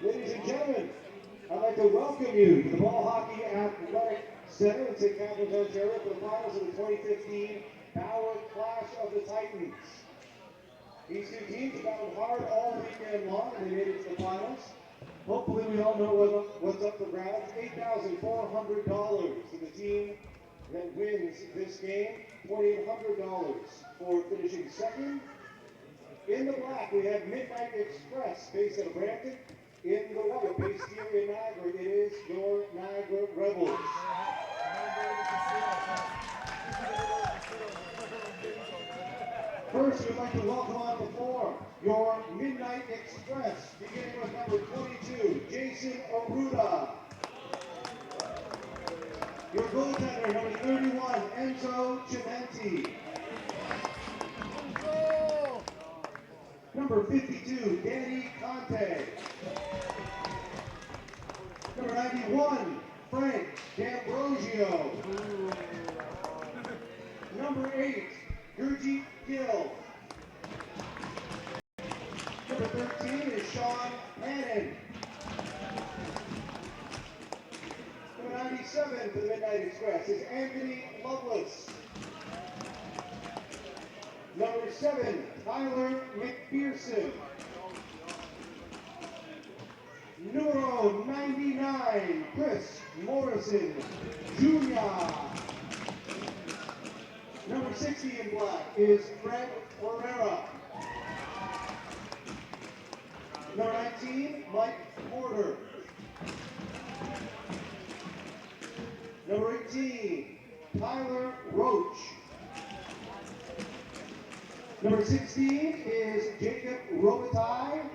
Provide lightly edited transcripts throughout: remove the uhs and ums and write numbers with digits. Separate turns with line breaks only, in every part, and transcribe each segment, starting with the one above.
Ladies and gentlemen, I'd like to welcome you to the Ballhockey Athletic Center in St. Catharines, Ontario for the finals of the 2015 Power Clash of the Titans. These two teams battled hard all weekend long and they made it to the finals. Hopefully we all know what's up for grabs. $8,400 to the team that wins this game. $2,800 for finishing second. In the black, we have Midnight Express, based out of Brampton. In the white, based here in Niagara, it is your Niagara Rebels. First, we'd like to welcome on the floor your Midnight Express, beginning with number 22, Jason Aruda. Your goaltender, number 31, Enzo Cimenti. Number 52, Danny Conte. Number 91, Frank D'Ambrosio. Number 8, Gurjeet Gill. Number 13 is Sean Hannon. Number 97 for the Midnight Express is Anthony Lovelace. Number 7, Tyler McPherson. Numero 99, Chris Morrison Jr. Number 60 in black is Fred Herrera. Number 19, Mike Porter. Number 18, Tyler Roach. Number 16 is Jacob Robitaille.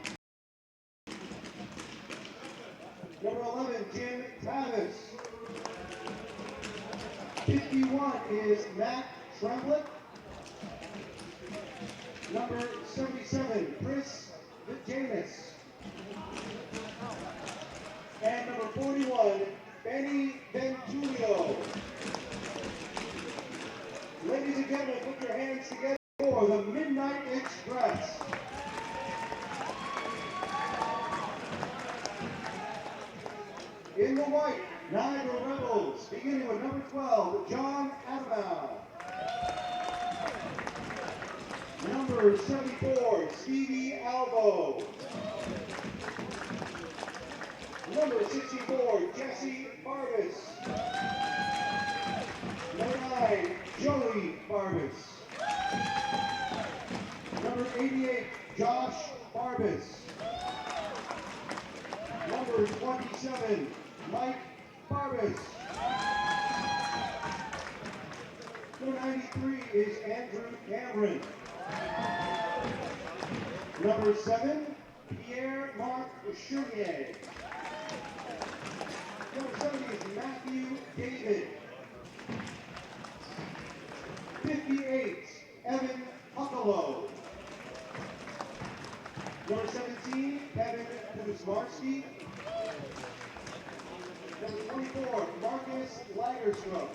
Number 11, Jim Travis. 51 is Matt Tremblett. Number 77, Chris Jamis. And number 41, Benny Ventulio. Ladies and gentlemen, put your hands together for the Midnight Express. In the white, Niagara Rebels, beginning with number 12, John Adamau. Number 74, Stevie Albo. Number 64, Jesse Barbas. Number 9, Joey Barbas. Number 88, Josh Barbas. Number 27, Mike Barbas. Number 93 is Andrew Cameron. Number 7, Pierre-Marc Chournier. Number 70 is Matthew David. 58, Evan Huckalo. Number 17, Kevin Kuzmarski. Number 24, Marcus Lagerstrom.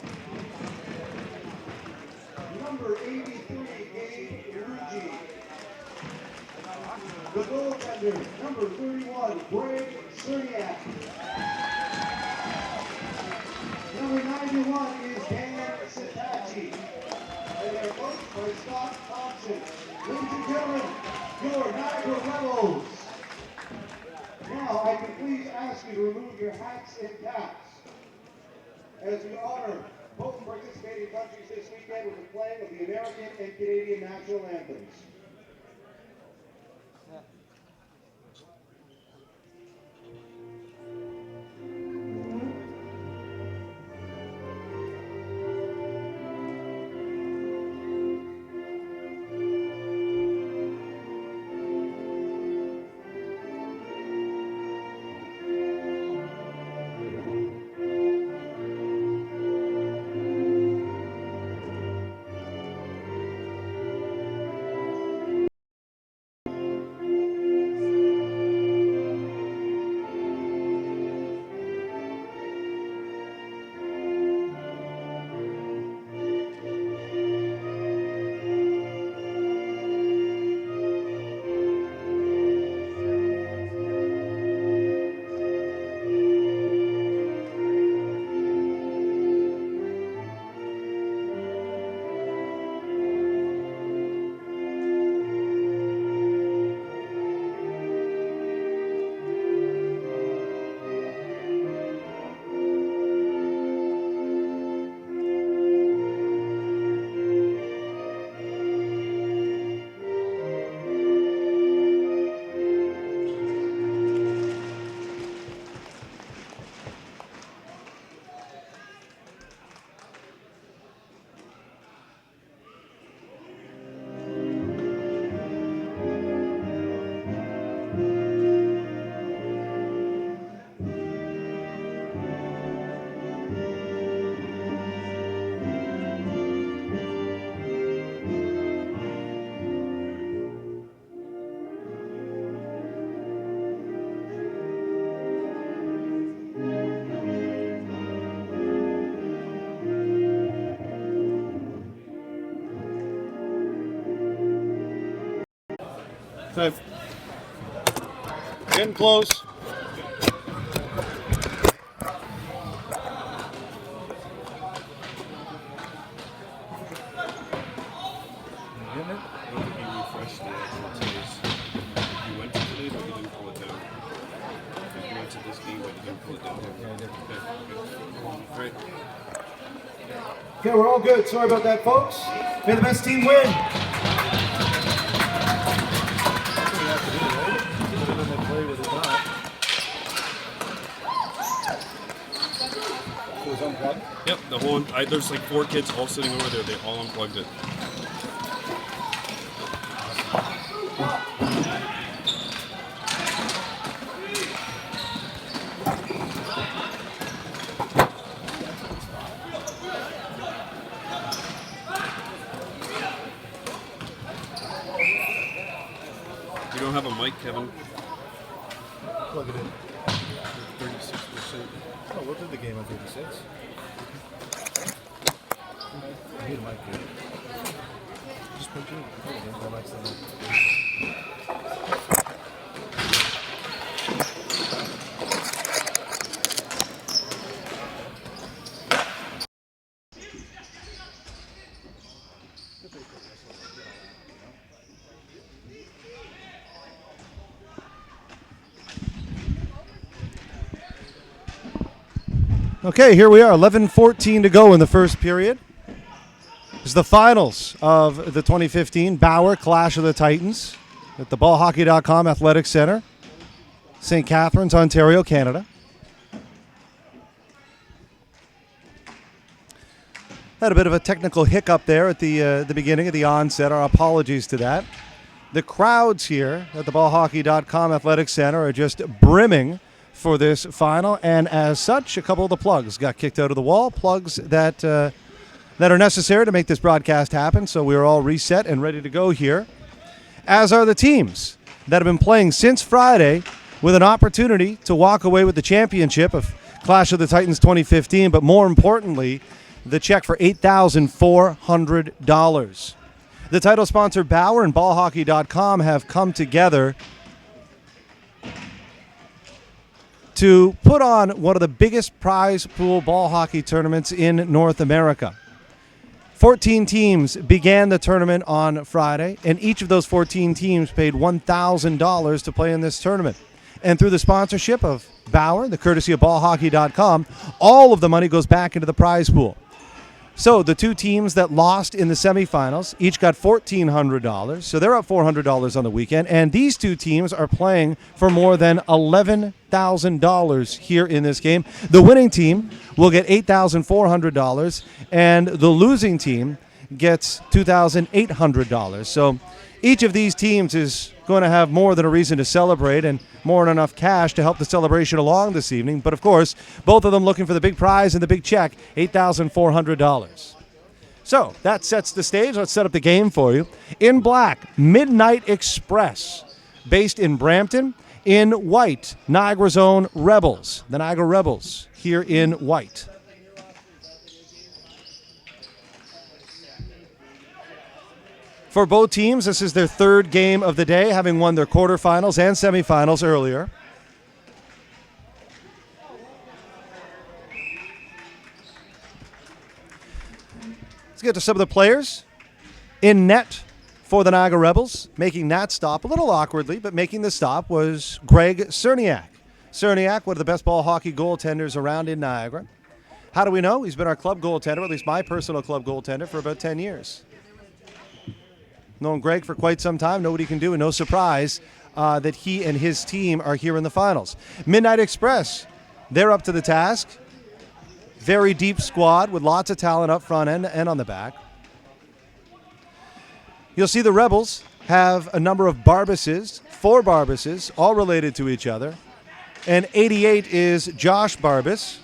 Number 83, Gabe Rugi. The goaltender, number 31, Greg Cerniak. Number 91 is Dan Sitachi. And their coach by Scott Thompson. Ladies and gentlemen, your Niagara Rebels. Now, I can please ask you to remove your hats and caps as we honor both participating countries this weekend with the playing of the American and Canadian national anthems.
Okay. Getting close.
Okay, we're all good. Sorry about that, folks. May the best team win.
Yep, the whole. There's like 4 kids all sitting over there. They all unplugged it. You don't have a mic, Kevin.
Plug it in.
36%.
Oh, we'll do the game on 36. I need a mic here. Just punch in. Plug it in. My mic's not on.
Okay, here we are, 11:14 to go in the first period. This is the finals of the 2015 Bauer Clash of the Titans at the Ballhockey.com Athletic Center, St. Catharines, Ontario, Canada. Had a bit of a technical hiccup there at the beginning, at the onset. Our apologies to that. The crowds here at the Ballhockey.com Athletic Center are just brimming for this final, and as such, a couple of the plugs got kicked out of the wall, plugs that are necessary to make this broadcast happen, so we're all reset and ready to go here, as are the teams that have been playing since Friday with an opportunity to walk away with the championship of Clash of the Titans 2015, but more importantly, the check for $8,400. The title sponsor Bauer and Ballhockey.com have come together to put on one of the biggest prize pool ball hockey tournaments in North America. 14 teams began the tournament on Friday, and each of those 14 teams paid $1,000 to play in this tournament. And through the sponsorship of Bauer, the courtesy of Ballhockey.com, all of the money goes back into the prize pool. So the 2 teams that lost in the semifinals each got $1,400. So they're up $400 on the weekend. And these 2 teams are playing for more than $11,000 here in this game. The winning team will get $8,400, and the losing team gets $2,800. So each of these teams is going to have more than a reason to celebrate and more than enough cash to help the celebration along this evening. But, of course, both of them looking for the big prize and the big check, $8,400. So that sets the stage. Let's set up the game for you. In black, Midnight Express, based in Brampton. In white, Niagara's own Rebels, the Niagara Rebels, here in white. For both teams, this is their 3rd game of the day, having won their quarterfinals and semifinals earlier. Let's get to some of the players. In net for the Niagara Rebels, making that stop a little awkwardly, but making the stop was Greg Cerniak. Cerniak, one of the best ball hockey goaltenders around in Niagara. How do we know? He's been our club goaltender, at least my personal club goaltender, for about 10 years. Known Greg for quite some time, know what he can do, and no surprise that he and his team are here in the finals. Midnight Express, they're up to the task. Very deep squad with lots of talent up front and on the back. You'll see the Rebels have a number of Barbises, 4 Barbises, all related to each other. And 88 is Josh Barbas.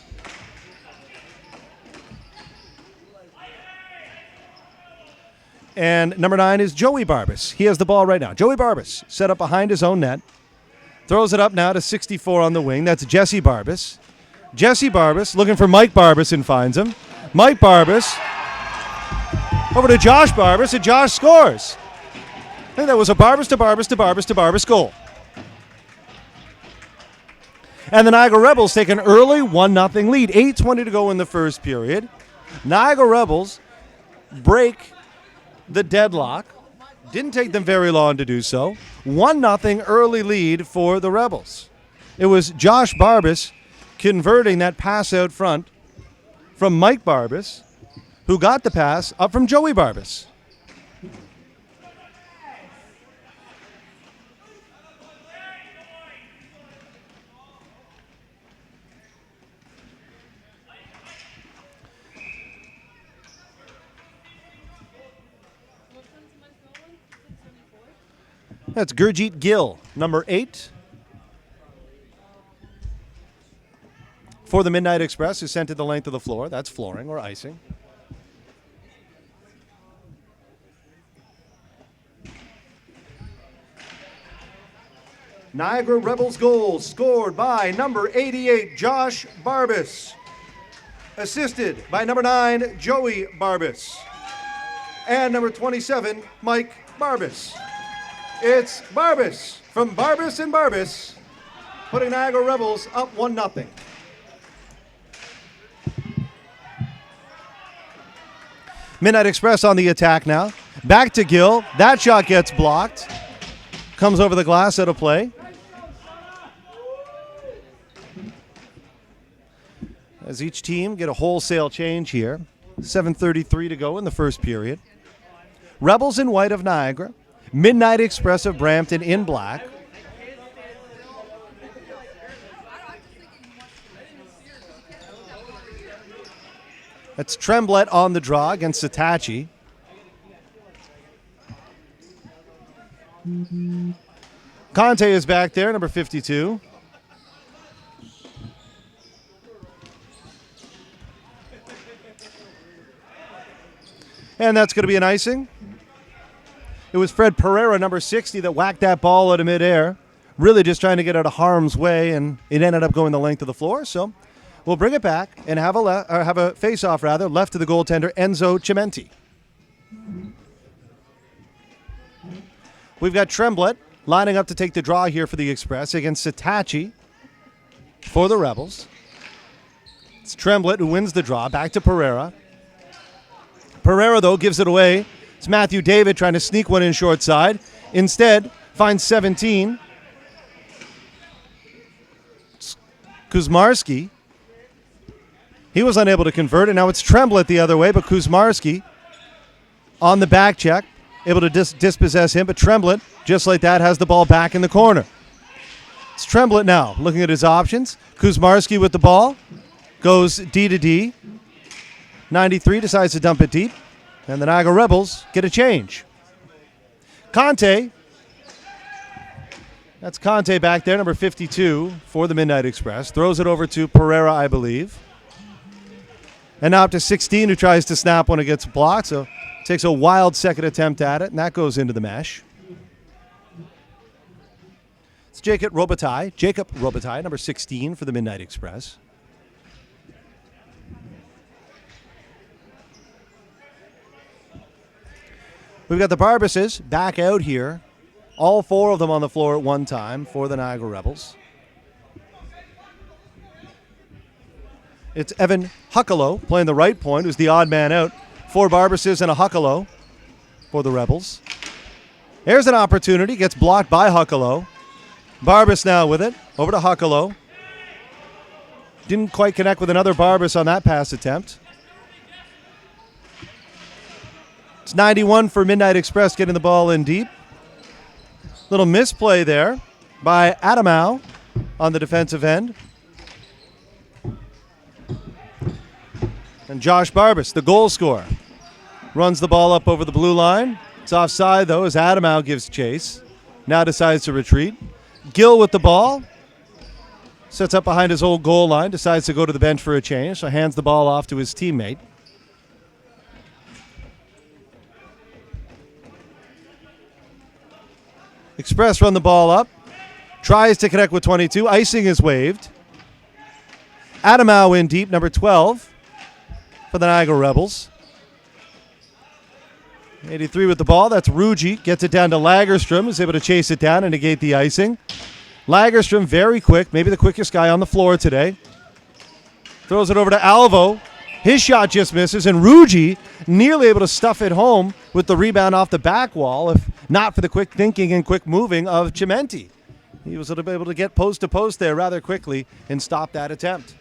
And number 9 is Joey Barbas. He has the ball right now. Joey Barbas set up behind his own net. Throws it up now to 64 on the wing. That's Jesse Barbas. Jesse Barbas looking for Mike Barbas and finds him. Mike Barbas over to Josh Barbas, and Josh scores.
I think that was a Barbas to Barbas to Barbas to Barbas goal. And the Niagara Rebels take an early 1-0 lead. 8:20 to go in the first period. Niagara Rebels break the deadlock. Didn't take them very long to do so. 1-0 early lead for the Rebels. It was Josh Barbas converting that pass out front from Mike Barbas, who got the pass up from Joey Barbas. That's Gurjeet Gill, number 8. For the Midnight Express, who sent it the length of the floor. That's flooring or icing. Niagara Rebels goal scored by number 88, Josh Barbas. Assisted by number 9, Joey Barbas. And number 27, Mike Barbas. It's Barbas from Barbas and Barbas, putting Niagara Rebels up 1-0. Midnight Express on the attack now. Back to Gill. That shot gets blocked. Comes over the glass out of play. As each team get a wholesale change here. 7:33 to go in the first period. Rebels in white of Niagara. Midnight Express of Brampton in black. That's Tremblett on the draw against Satachi. Conte is back there, number 52. And that's going to be an icing. It was Fred Pereira, number 60, that whacked that ball out of midair. Really just trying to get out of harm's way, and it ended up going the length of the floor. So we'll bring it back and have a face-off, left to the goaltender, Enzo Cimenti. We've got Tremblett lining up to take the draw here for the Express against Satachi for the Rebels. It's Tremblett who wins the draw. Back to Pereira. Pereira, though, gives it away. It's Matthew David trying to sneak one in short side. Instead, finds 17. It's Kuzmarski. He was unable to convert, and now it's Tremblett the other way, but Kuzmarski on the back check, able to dispossess him, but Tremblett, just like that, has the ball back in the corner. It's Tremblett now, looking at his options. Kuzmarski with the ball, goes D to D. 93 decides to dump it deep, and the Niagara Rebels get a change. Conte, that's Conte back there, number 52 for the Midnight Express. Throws it over to Pereira, I believe. And now up to 16, who tries to snap when it gets blocked, so takes a wild second attempt at it, and that goes into the mesh. It's Jacob Robitaille, number 16 for the Midnight Express. We've got the Barbases back out here. All 4 of them on the floor at one time for the Niagara Rebels. It's Evan Huckalo playing the right point, who's the odd man out. 4 Barbases and a Huckalo for the Rebels. Here's an opportunity. Gets blocked by Huckalo. Barbas now with it. Over to Huckalo. Didn't quite connect with another Barbas on that pass attempt. It's 91 for Midnight Express getting the ball in deep. Little misplay there by Adamau on the defensive end. And Josh Barbas, the goal scorer, runs the ball up over the blue line. It's offside, though, as Adamau gives chase. Now decides to retreat. Gill with the ball. Sets up behind his old goal line. Decides to go to the bench for a change. So hands the ball off to his teammate. Express run the ball up. Tries to connect with 22. Icing is waved. Adamau in deep, number 12 for the Niagara Rebels. 83 with the ball. That's Ruji. Gets it down to Lagerstrom, who's able to chase it down and negate the icing. Lagerstrom, very quick, maybe the quickest guy on the floor today. Throws it over to Alvo. His shot just misses, and Ruji nearly able to stuff it home with the rebound off the back wall, if not for the quick thinking and quick moving of Chimenti. He was able to get post to post there rather quickly and stop that attempt.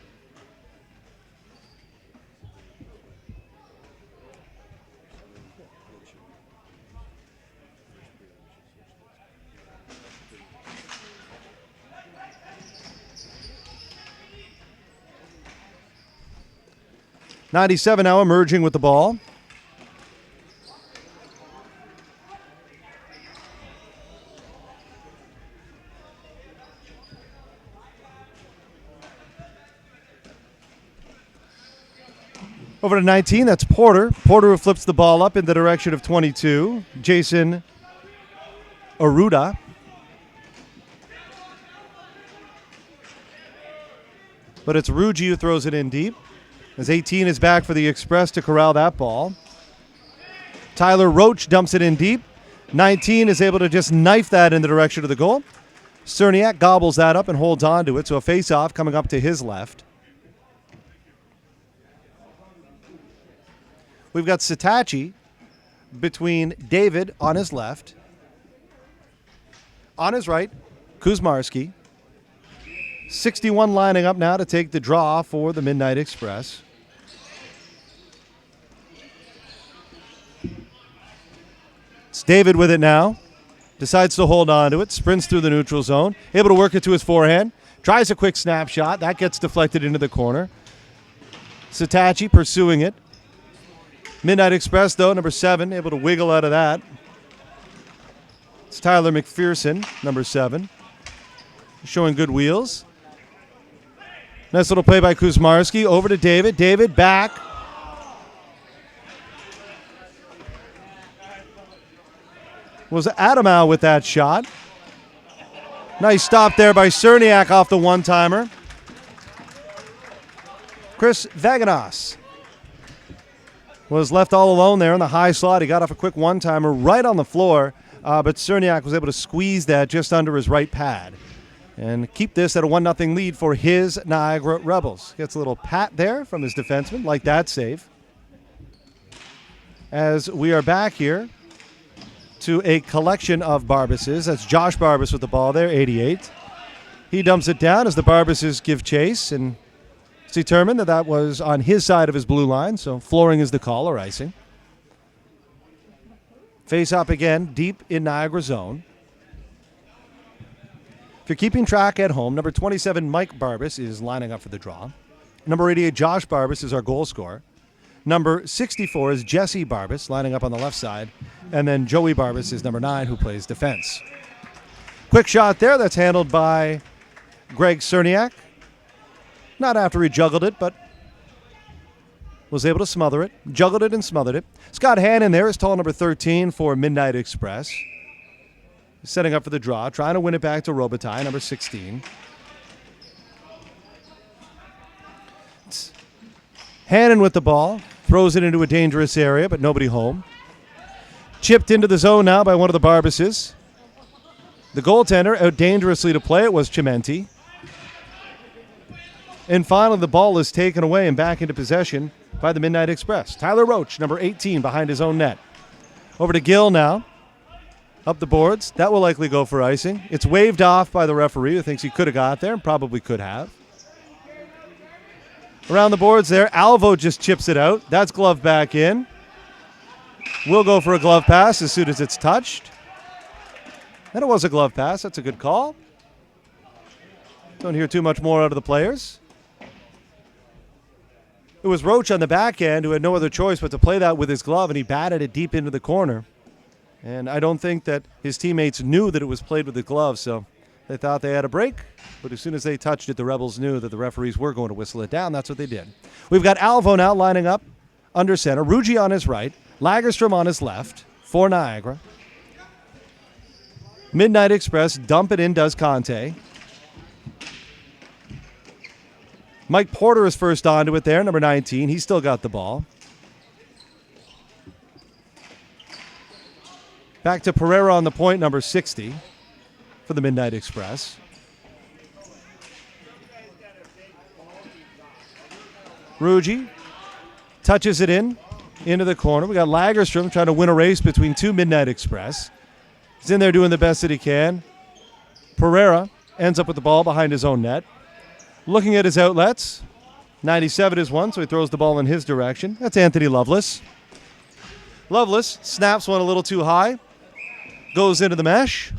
.97 now emerging with the ball. Over to 19, that's Porter. Porter who flips the ball up in the direction of 22. Jason Aruda. But it's Ruji who throws it in deep. As 18 is back for the Express to corral that ball. Tyler Roach dumps it in deep. 19 is able to just knife that in the direction of the goal. Cerniak gobbles that up and holds on to it, so a face-off coming up to his left. We've got Sitachi between David on his left. On his right, Kuzmarski. 61 lining up now to take the draw for the Midnight Express. It's David with it now. Decides to hold on to it. Sprints through the neutral zone. Able to work it to his forehand. Tries a quick snapshot. That gets deflected into the corner. Sitachi pursuing it. Midnight Express, though, number 7, able to wiggle out of that. It's Tyler McPherson, number 7. Showing good wheels. Nice little play by Kuzmarski. Over to David. David back. Was Adamau with that shot. Nice stop there by Cerniak off the one-timer. Chris Vaganos was left all alone there in the high slot. He got off a quick one-timer right on the floor, but Cerniak was able to squeeze that just under his right pad and keep this at a 1-0 lead for his Niagara Rebels. Gets a little pat there from his defenseman, like that save. As we are back here to a collection of Barbases. That's Josh Barbas with the ball there, 88. He dumps it down as the Barbases give chase, and it's determined that that was on his side of his blue line, so flooring is the call, or icing. Face up again, deep in Niagara zone. If you're keeping track at home, number 27, Mike Barbas, is lining up for the draw. Number 88, Josh Barbas, is our goal scorer. Number 64 is Jesse Barbas, lining up on the left side. And then Joey Barbas is number 9, who plays defense. Quick shot there. That's handled by Greg Cerniak. Not after he juggled it, but was able to smother it. Juggled it and smothered it. Scott Hannon there is tall number 13 for Midnight Express. Setting up for the draw. Trying to win it back to Robitaille, number 16. Hannon with the ball. Throws it into a dangerous area, but nobody home. Chipped into the zone now by one of the Barbases. The goaltender out dangerously to play it was Chimenti. And finally, the ball is taken away and back into possession by the Midnight Express. Tyler Roach, number 18, behind his own net. Over to Gill now. Up the boards. That will likely go for icing. It's waved off by the referee, who thinks he could have got there and probably could have. Around the boards there, Alvo just chips it out. That's glove back in. We'll go for a glove pass as soon as it's touched. And it was a glove pass. That's a good call. Don't hear too much more out of the players. It was Roach on the back end who had no other choice but to play that with his glove, and he batted it deep into the corner. And I don't think that his teammates knew that it was played with the glove, so they thought they had a break. But as soon as they touched it, the Rebels knew that the referees were going to whistle it down. That's what they did. We've got Alvo now lining up under center. Ruji on his right. Lagerstrom on his left for Niagara. Midnight Express, dump it in, does Conte. Mike Porter is first onto it there, number 19. He's still got the ball. Back to Pereira on the point, number 60 for the Midnight Express. Ruggi touches it into the corner. We got Lagerstrom trying to win a race between two Midnight Express. He's in there doing the best that he can. Pereira ends up with the ball behind his own net. Looking at his outlets, 97 is one, so he throws the ball in his direction. That's Anthony Lovelace. Lovelace snaps one a little too high, goes into the mesh.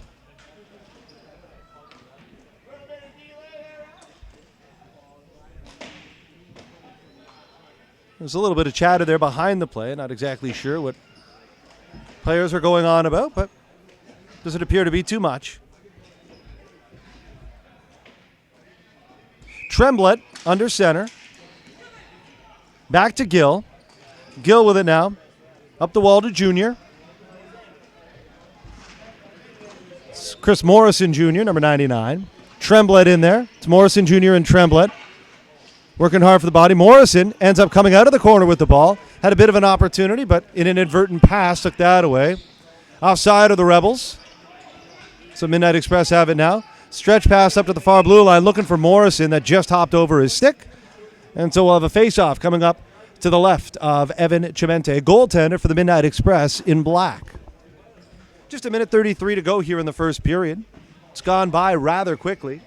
There's a little bit of chatter there behind the play. Not exactly sure what players are going on about, but doesn't appear to be too much. Tremblett under center. Back to Gill. Gill with it now. Up the wall to Junior. It's Chris Morrison Jr., number 99. Tremblett in there. It's Morrison Jr. and Tremblett. Working hard for the body. Morrison ends up coming out of the corner with the ball. Had a bit of an opportunity, but in an inadvertent pass, took that away. Offside of the Rebels. So Midnight Express have it now. Stretch pass up to the far blue line, looking for Morrison that just hopped over his stick. And so we'll have a face-off coming up to the left of Evan Chimente, goaltender for the Midnight Express in black. Just a minute 33 to go here in the first period. It's gone by rather quickly.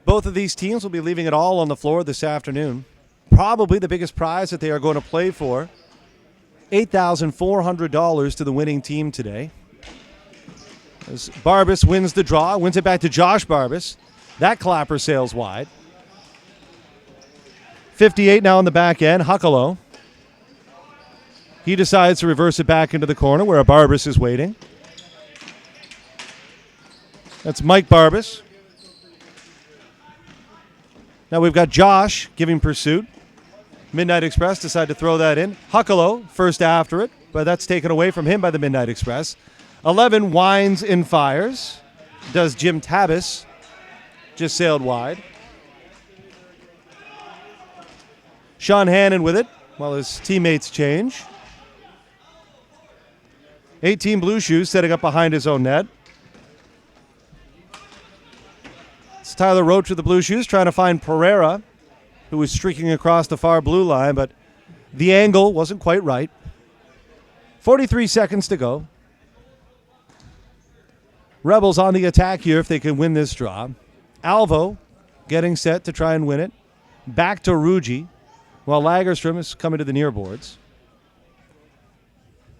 Both of these teams will be leaving it all on the floor this afternoon. Probably the biggest prize that they are going to play for, $8,400 to the winning team today. As Barbas wins the draw, wins it back to Josh Barbas. That clapper sails wide. 58 now on the back end, Huckalo. He decides to reverse it back into the corner where Barbas is waiting. That's Mike Barbas. Now we've got Josh giving pursuit. Midnight Express decide to throw that in. Huckalo first after it, but that's taken away from him by the Midnight Express. 11 winds and fires. Does Jim Tabis. Just sailed wide. Sean Hannon with it while his teammates change. 18 Blue Shoes setting up behind his own net. It's Tyler Roach with the Blue Shoes trying to find Pereira, who was streaking across the far blue line, but the angle wasn't quite right. 43 seconds to go. Rebels on the attack here if they can win this draw. Alvo getting set to try and win it. Back to Ruggi, while Lagerstrom is coming to the near boards.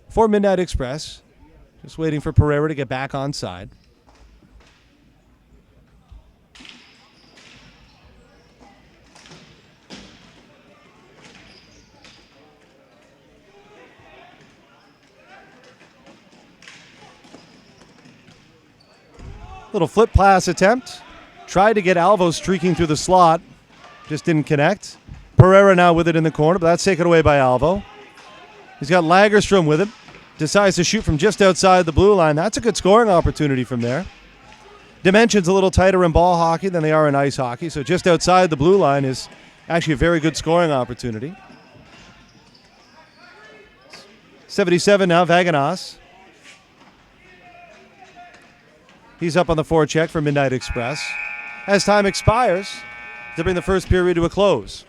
For Midnight Express, just waiting for Pereira to get back on side. Little flip pass attempt. Tried to get Alvo streaking through the slot. Just didn't connect. Pereira now with it in the corner, but that's taken away by Alvo. He's got Lagerstrom with it. Decides to shoot from just outside the blue line. That's a good scoring opportunity from there. Dimensions a little tighter in ball hockey than they are in ice hockey, so just outside the blue line is actually a very good scoring opportunity. 77 now, Vaganas. He's up on the forecheck for Midnight Express. As time expires, to bring the first period to a close.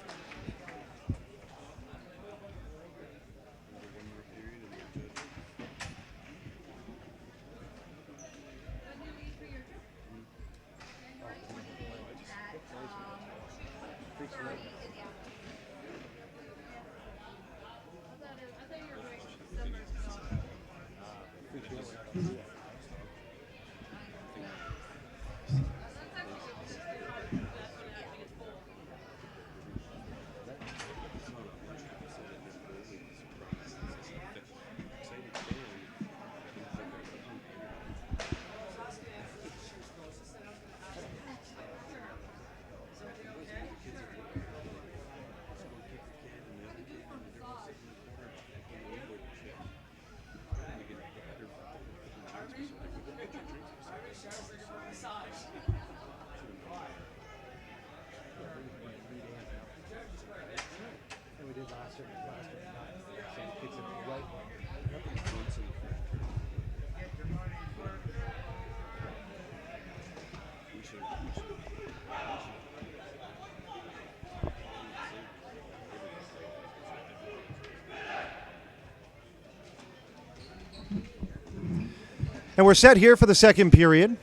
And we're set here for the second period.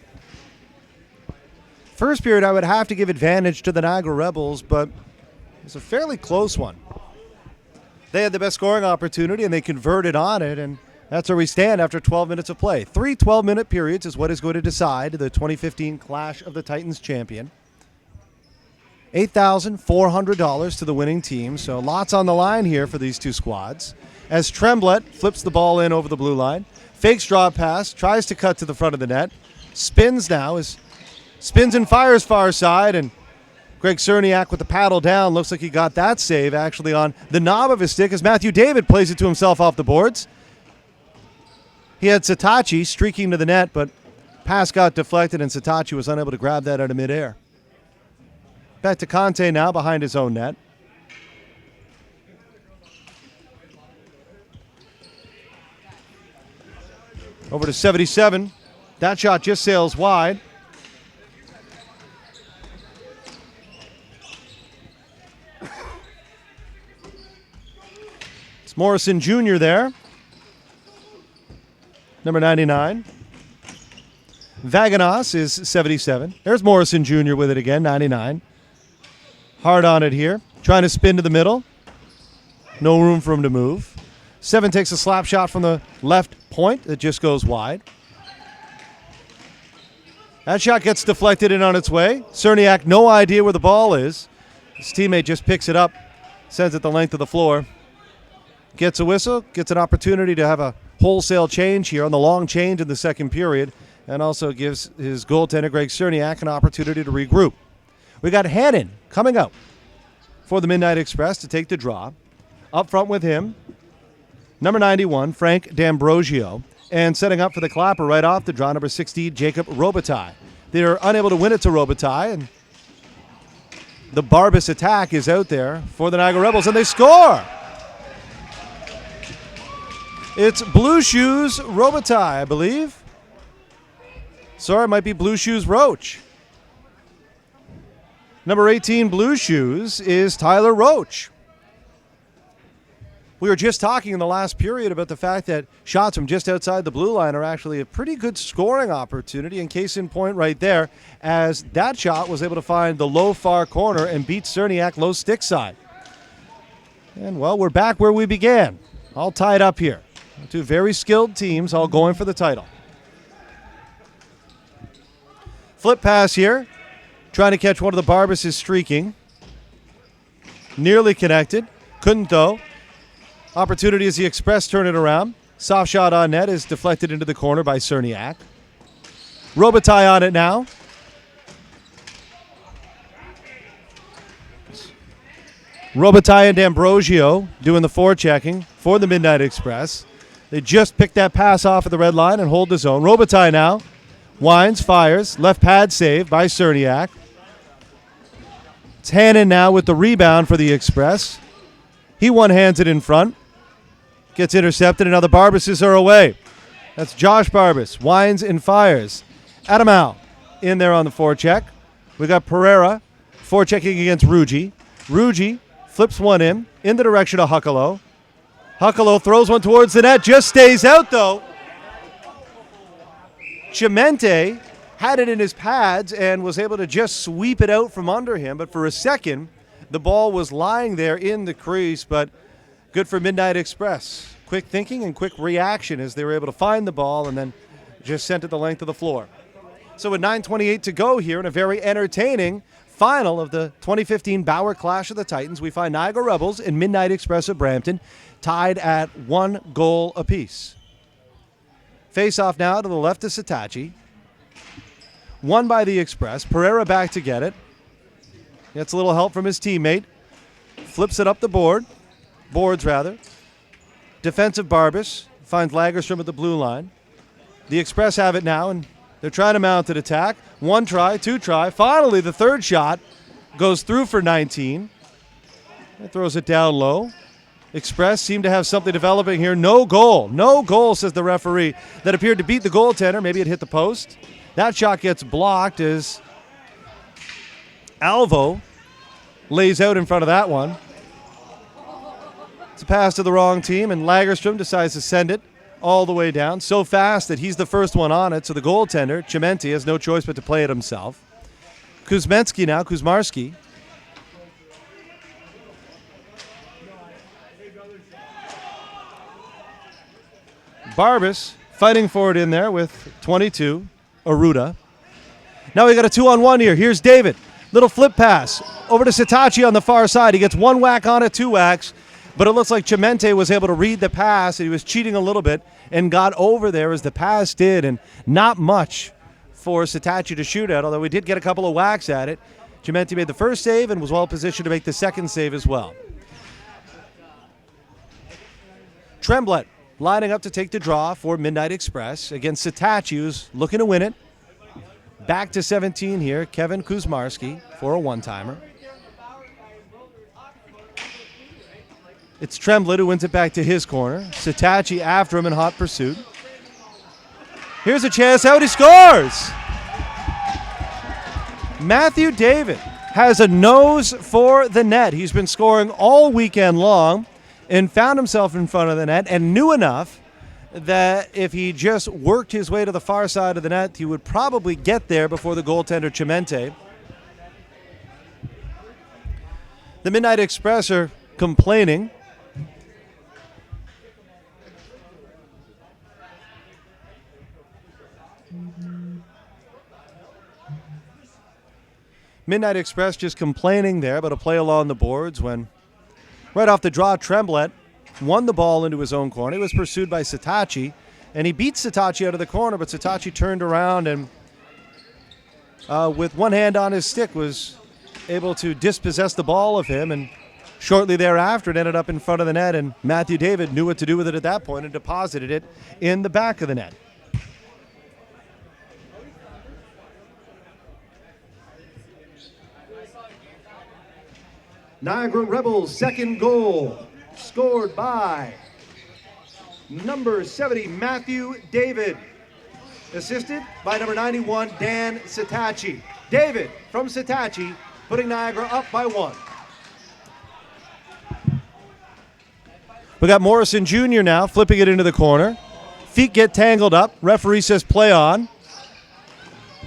First period, I would have to give advantage to the Niagara Rebels, but it's a fairly close one. They had the best scoring opportunity, and they converted on it, and that's where we stand after 12 minutes of play. 3 12-minute periods is what is going to decide the 2015 Clash of the Titans champion. $8,400 to the winning team, so lots on the line here for these two squads. As Tremblett flips the ball in over the blue line, fakes draw pass, tries to cut to the front of the net, spins and fires far side, and Greg Cerniak with the paddle down. Looks like he got that save actually on the knob of his stick as Matthew David plays it to himself off the boards. He had Satachi streaking to the net, but pass got deflected and Satachi was unable to grab that out of midair. Back to Conte now behind his own net. Over to 77. That shot just sails wide. It's Morrison Jr. there. Number 99. Vaganos is 77. There's Morrison Jr. with it again, 99. Hard on it here. Trying to spin to the middle. No room for him to move. 7 takes a slap shot from the left point that just goes wide. That shot gets deflected in on its way. Cerniak, no idea where the ball is. His teammate just picks it up, sends it the length of the floor. Gets a whistle, gets an opportunity to have a wholesale change here on the long change in the second period, and also gives his goaltender, Greg Cerniak, an opportunity to regroup. We got Hannon coming out for the Midnight Express to take the draw. Up front with him, number 91, Frank D'Ambrosio. And setting up for the clapper right off the draw, number 60, Jacob Robitaille. They're unable to win it to Robitaille, and the Barbas attack is out there for the Niagara Rebels, and they score! It's Blue Shoes Robitaille, I believe. Sorry, it might be Blue Shoes Roach. Number 18, Blue Shoes, is Tyler Roach. We were just talking in the last period about the fact that shots from just outside the blue line are actually a pretty good scoring opportunity, and case in point right there, as that shot was able to find the low far corner and beat Cerniak low stick side. And, well, we're back where we began, all tied up here. Two very skilled teams all going for the title. Flip pass here, trying to catch one of the Barbas streaking. Nearly connected, couldn't though. Opportunity as the Express turn it around. Soft shot on net is deflected into the corner by Cerniak. Robitaille on it now. Robitaille and D'Ambrosio doing the forechecking for the Midnight Express. They just picked that pass off at the red line and hold the zone. Robitaille now. Winds, fires. Left pad save by Cerniak. It's Hannon now with the rebound for the Express. He one-hands it in front. Gets intercepted, and now the Barbases are away. That's Josh Barbas. Winds and fires. Adamau in there on the forecheck. We got Pereira forechecking against Ruggi. Ruggi flips one in the direction of Huckalo. Huckalo throws one towards the net. Just stays out, though. Chimente had it in his pads and was able to just sweep it out from under him. But for a second, the ball was lying there in the crease, but good for Midnight Express. Quick thinking and quick reaction as they were able to find the ball and then just sent it the length of the floor. So with 9:28 to go here in a very entertaining final of the 2015 Bauer Clash of the Titans, we find Niagara Rebels and Midnight Express of Brampton tied at 1 goal apiece. Face off now to the left of Satachi. Won by the Express. Pereira back to get it. Gets a little help from his teammate. Flips it up the boards rather. Defensive Barbas finds Lagerstrom at the blue line. The Express have it now, and they're trying to mount an attack. 1 try, 2 try. Finally, the third shot goes through for 19. It throws it down low. Express seem to have something developing here. No goal. No goal, says the referee. That appeared to beat the goaltender. Maybe it hit the post. That shot gets blocked as Alvo lays out in front of that one. It's a pass to the wrong team, and Lagerstrom decides to send it all the way down, so fast that he's the first one on it, so the goaltender, Chimenti, has no choice but to play it himself. Kuzmarski. Barbas fighting for it in there with 22, Aruda. Now we got a 2-on-1 here. Here's David. Little flip pass over to Sitachi on the far side. He gets one whack on it, two whacks, but it looks like Chimente was able to read the pass, and he was cheating a little bit and got over there as the pass did, and not much for Sitachi to shoot at, although we did get a couple of whacks at it. Chimente made the first save and was well positioned to make the second save as well. Tremblay lining up to take the draw for Midnight Express against Sitachi, who's looking to win it. Back to 17 here, Kevin Kuzmarski for a one-timer. It's Tremblay who wins it back to his corner. Sitachi after him in hot pursuit. Here's a chance out, he scores! Matthew David has a nose for the net. He's been scoring all weekend long and found himself in front of the net and knew enough that if he just worked his way to the far side of the net, he would probably get there before the goaltender Chimente. The Midnight Express are complaining. Midnight Express just complaining there about a play along the boards when right off the draw, Tremblay won the ball into his own corner. He was pursued by Sitachi, and he beat Sitachi out of the corner, but Sitachi turned around and with one hand on his stick was able to dispossess the ball of him, and shortly thereafter it ended up in front of the net, and Matthew David knew what to do with it at that point and deposited it in the back of the net. Niagara Rebels' second goal, scored by number 70, Matthew David, assisted by number 91, Dan Sitachi. David from Sitachi, putting Niagara up by 1. We got Morrison Jr. now, flipping it into the corner. Feet get tangled up. Referee says play on.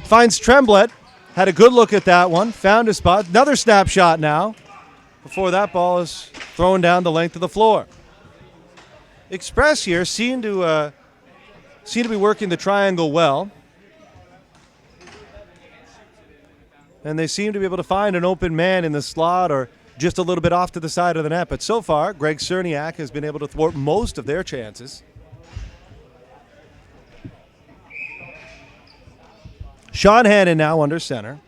Finds Tremblay. Had a good look at that one. Found his spot. Another snapshot now, before that ball is thrown down the length of the floor. Express here seem to be working the triangle well. And they seem to be able to find an open man in the slot or just a little bit off to the side of the net. But so far, Greg Cerniak has been able to thwart most of their chances. Sean Hannon now under center.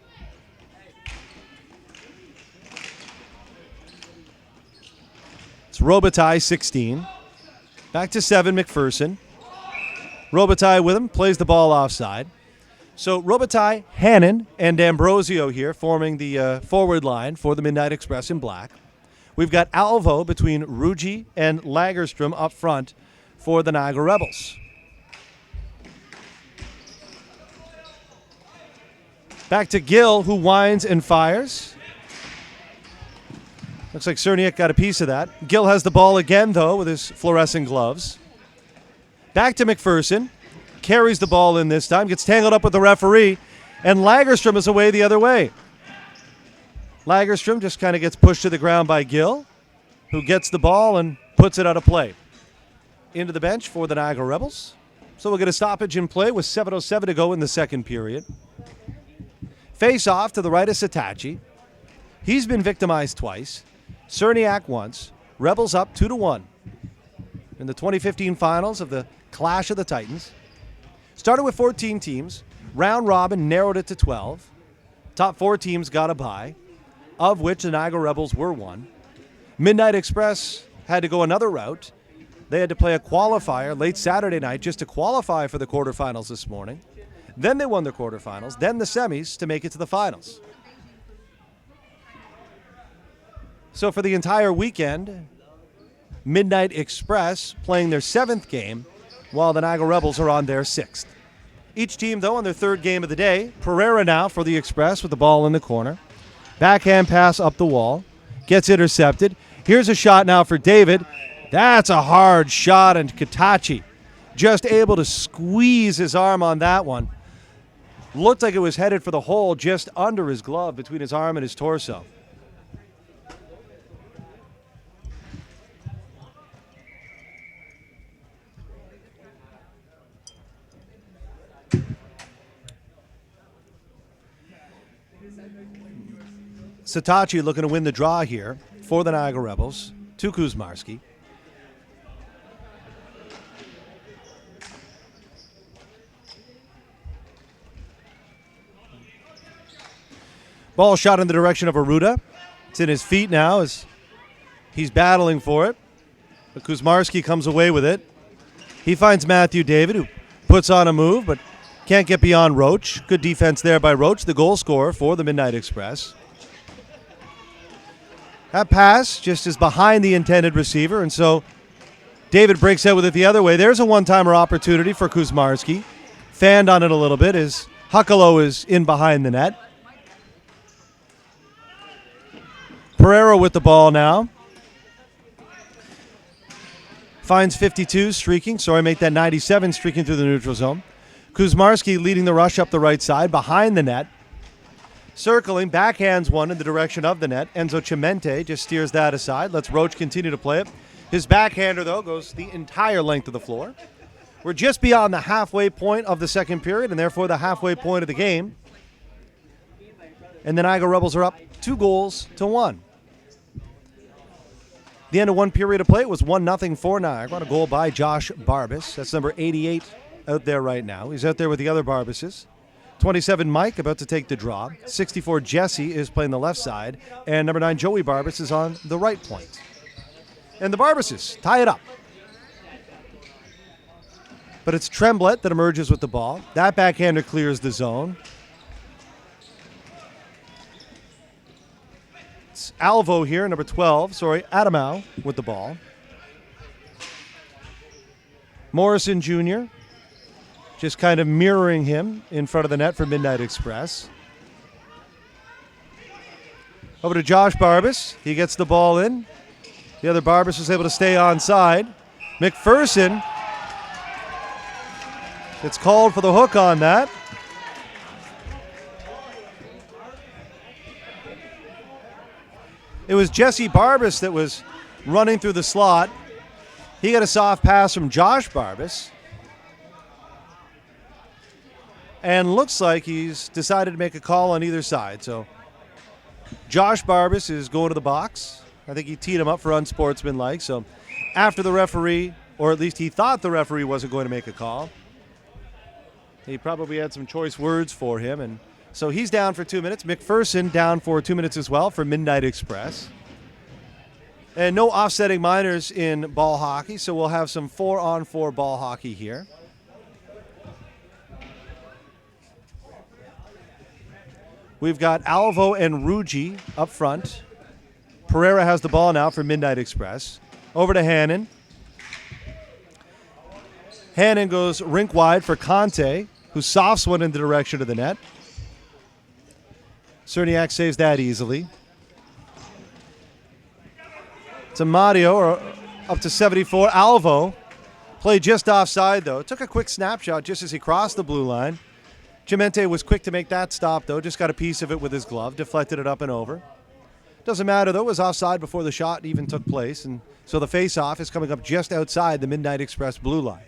It's Robitaille, 16. Back to 7, McPherson. Robitaille with him, plays the ball offside. So Robitaille, Hannon, and Ambrosio here forming the forward line for the Midnight Express in black. We've got Alvo between Ruggi and Lagerstrom up front for the Niagara Rebels. Back to Gill, who winds and fires. Looks like Cerniak got a piece of that. Gill has the ball again, though, with his fluorescent gloves. Back to McPherson. Carries the ball in this time. Gets tangled up with the referee. And Lagerstrom is away the other way. Lagerstrom just kind of gets pushed to the ground by Gill, who gets the ball and puts it out of play. Into the bench for the Niagara Rebels. So we'll get a stoppage in play with 7:07 to go in the second period. Face off to the right of Sitachi. He's been victimized twice. Cerniak once. Rebels up 2-1 in the 2015 finals of the Clash of the Titans. Started with 14 teams. Round robin narrowed it to 12. Top 4 teams got a bye, of which the Niagara Rebels were one. Midnight Express had to go another route. They had to play a qualifier late Saturday night just to qualify for the quarterfinals this morning. Then they won the quarterfinals, then the semis to make it to the finals. So for the entire weekend, Midnight Express playing their 7th game, while the Niagara Rebels are on their 6th. Each team, though, on their 3rd game of the day. Pereira now for the Express with the ball in the corner. Backhand pass up the wall. Gets intercepted. Here's a shot now for David. That's a hard shot, and Katachi just able to squeeze his arm on that one. Looked like it was headed for the hole just under his glove between his arm and his torso. Satachi looking to win the draw here for the Niagara Rebels to Kuzmarski. Ball shot in the direction of Aruda. It's in his feet now as he's battling for it. But Kuzmarski comes away with it. He finds Matthew David, who puts on a move, but can't get beyond Roach. Good defense there by Roach, the goal scorer for the Midnight Express. That pass just is behind the intended receiver, and so David breaks out with it the other way. There's a one-timer opportunity for Kuzmarski. Fanned on it a little bit as Huckalo is in behind the net. Pereira with the ball now. Finds 52, streaking. Make that 97, streaking through the neutral zone. Kuzmarski leading the rush up the right side, behind the net. Circling, backhands one in the direction of the net. Enzo Chimente just steers that aside. Lets Roach continue to play it. His backhander, though, goes the entire length of the floor. We're just beyond the halfway point of the second period, and therefore the halfway point of the game. And the Niagara Rebels are up 2-1. The end of one period of play, it was 1-0 for Niagara. A goal by Josh Barbas. That's number 88 out there right now. He's out there with the other Barbases. 27, Mike, about to take the draw. 64, Jesse, is playing the left side. And number 9, Joey Barbas, is on the right point. And the Barbases tie it up. But it's Tremblett that emerges with the ball. That backhander clears the zone. It's Alvo here, number 12. Adamau with the ball. Morrison Jr. just kind of mirroring him in front of the net for Midnight Express. Over to Josh Barbas. He gets the ball in. The other Barbas is able to stay onside. McPherson gets called for the hook on that. It was Jesse Barbas that was running through the slot. He got a soft pass from Josh Barbas. And looks like he's decided to make a call on either side. So Josh Barbas is going to the box. I think he teed him up for unsportsmanlike. So after the referee, or at least he thought the referee wasn't going to make a call, he probably had some choice words for him. And so he's down for 2 minutes. McPherson down for 2 minutes as well for Midnight Express. And no offsetting minors in ball hockey, so we'll have some 4-on-4 ball hockey here. We've got Alvo and Ruggi up front. Pereira has the ball now for Midnight Express. Over to Hannon. Hannon goes rink wide for Conte, who softs one in the direction of the net. Cerniak saves that easily. To Mario, up to 74. Alvo played just offside, though. Took a quick snapshot just as he crossed the blue line. Chimente was quick to make that stop, though. Just got a piece of it with his glove. Deflected it up and over. Doesn't matter, though. It was offside before the shot even took place. And so the face-off is coming up just outside the Midnight Express blue line.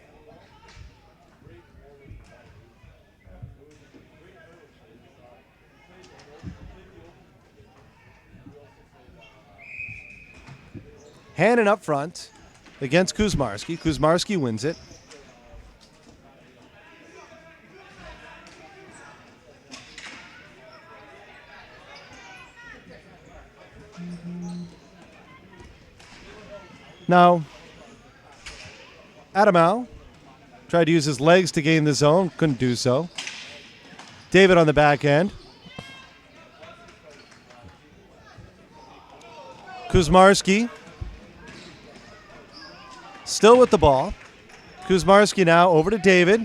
Hannon up front against Kuzmarski. Kuzmarski wins it. Now, Adamau tried to use his legs to gain the zone. Couldn't do so. David on the back end. Kuzmarski still with the ball. Kuzmarski now over to David.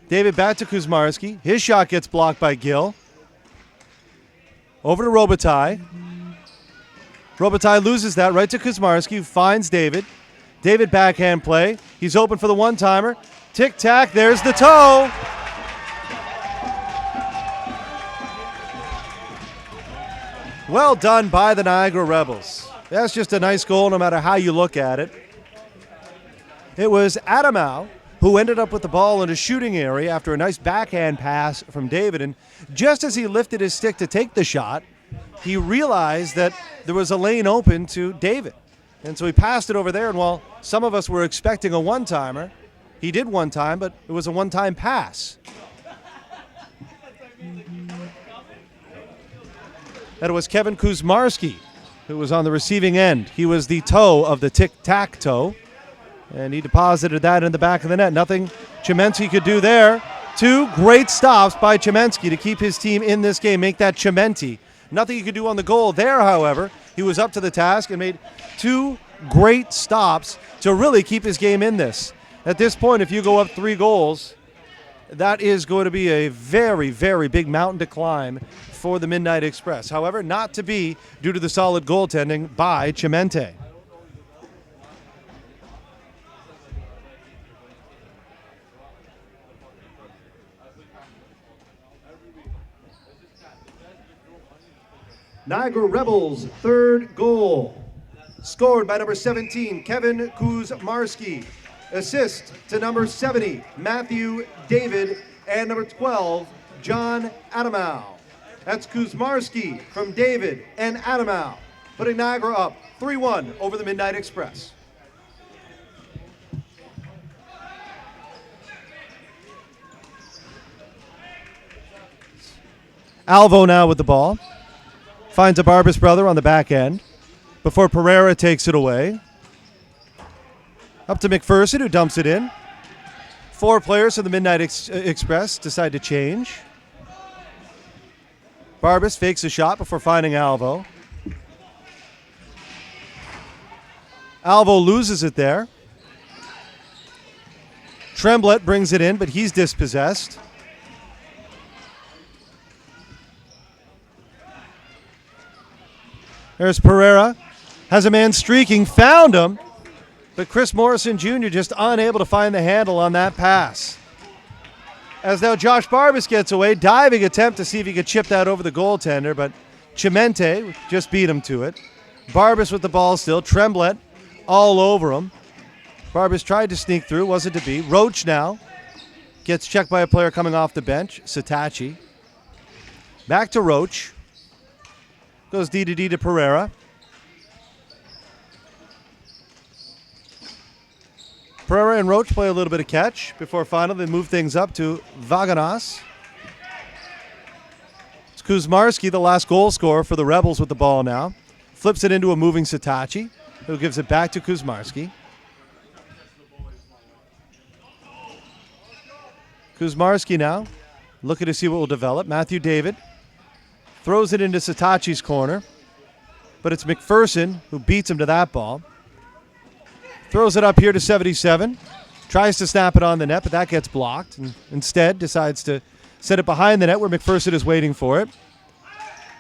David back to Kuzmarski. His shot gets blocked by Gill. Over to Robitaille. Robitaille loses that right to Kuzmarski, who finds David. David backhand play. He's open for the one-timer. Tic-tac, there's the toe. Well done by the Niagara Rebels. That's just a nice goal no matter how you look at it. It was Adamau who ended up with the ball in a shooting area after a nice backhand pass from David. And just as he lifted his stick to take the shot, he realized that there was a lane open to David. And so he passed it over there. And while some of us were expecting a one-timer, he did one time, but it was a one-time pass. And it was Kevin Kuzmarski who was on the receiving end. He was the toe of the tic-tac-toe, and he deposited that in the back of the net. Nothing Chemensky could do there. 2 great stops by Chemensky to keep his team in this game, make that Chementi. Nothing he could do on the goal there, however. He was up to the task and made 2 great stops to really keep his game in this. At this point, if you go up 3 goals, that is going to be a very, very big mountain to climb for the Midnight Express. However, not to be due to the solid goaltending by Chimente. Niagara Rebels' 3rd goal, scored by number 17, Kevin Kuzmarski. Assist to number 70, Matthew David, and number 12, John Adamau. That's Kuzmarski from David and Adamau, putting Niagara up 3-1 over the Midnight Express. Alvo now with the ball. Finds a Barbas brother on the back end before Pereira takes it away. Up to McPherson, who dumps it in. 4 players from the Midnight Express decide to change. Barbas fakes a shot before finding Alvo. Alvo loses it there. Tremblay brings it in, but he's dispossessed. There's Pereira. Has a man streaking, found him. But Chris Morrison Jr. just unable to find the handle on that pass. As now Josh Barbas gets away, diving attempt to see if he could chip that over the goaltender, but Chimente just beat him to it. Barbas with the ball still, Tremblay all over him. Barbas tried to sneak through, wasn't to be. Roach now gets checked by a player coming off the bench, Satachi. Back to Roach. Goes D to Pereira. Pereira and Roach play a little bit of catch before finally they move things up to Vaganas. It's Kuzmarski, the last goal scorer for the Rebels with the ball now. Flips it into a moving Satachi, who gives it back to Kuzmarski. Kuzmarski now, looking to see what will develop. Matthew David throws it into Satachi's corner, but it's McPherson who beats him to that ball. Throws it up here to 77. Tries to snap it on the net, but that gets blocked. And instead decides to set it behind the net where McPherson is waiting for it.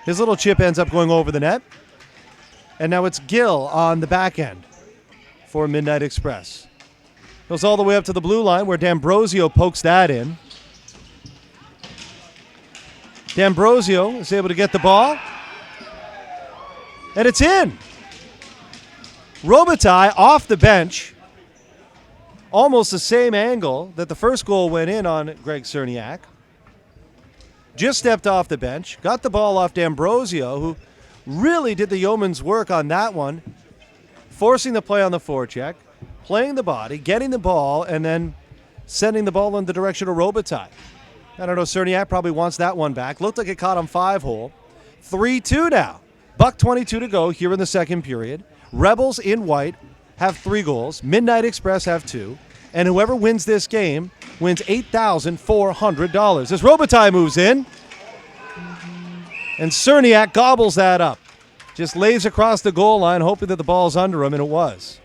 His little chip ends up going over the net. And now it's Gill on the back end for Midnight Express. Goes all the way up to the blue line where D'Ambrosio pokes that in. D'Ambrosio is able to get the ball. And it's in. Robitaille off the bench, almost the same angle that the first goal went in on Greg Cerniak. Just stepped off the bench, got the ball off D'Ambrosio, who really did the yeoman's work on that one, forcing the play on the forecheck, playing the body, getting the ball, and then sending the ball in the direction of Robitaille. I don't know, Cerniak probably wants that one back. Looked like it caught him 5-hole. 3-2 now. $1:22 to go here in the second period. Rebels in white have 3 goals. Midnight Express have 2. And whoever wins this game wins $8,400. As Robitaille moves in, and Cerniak gobbles that up. Just lays across the goal line, hoping that the ball's under him, and it was.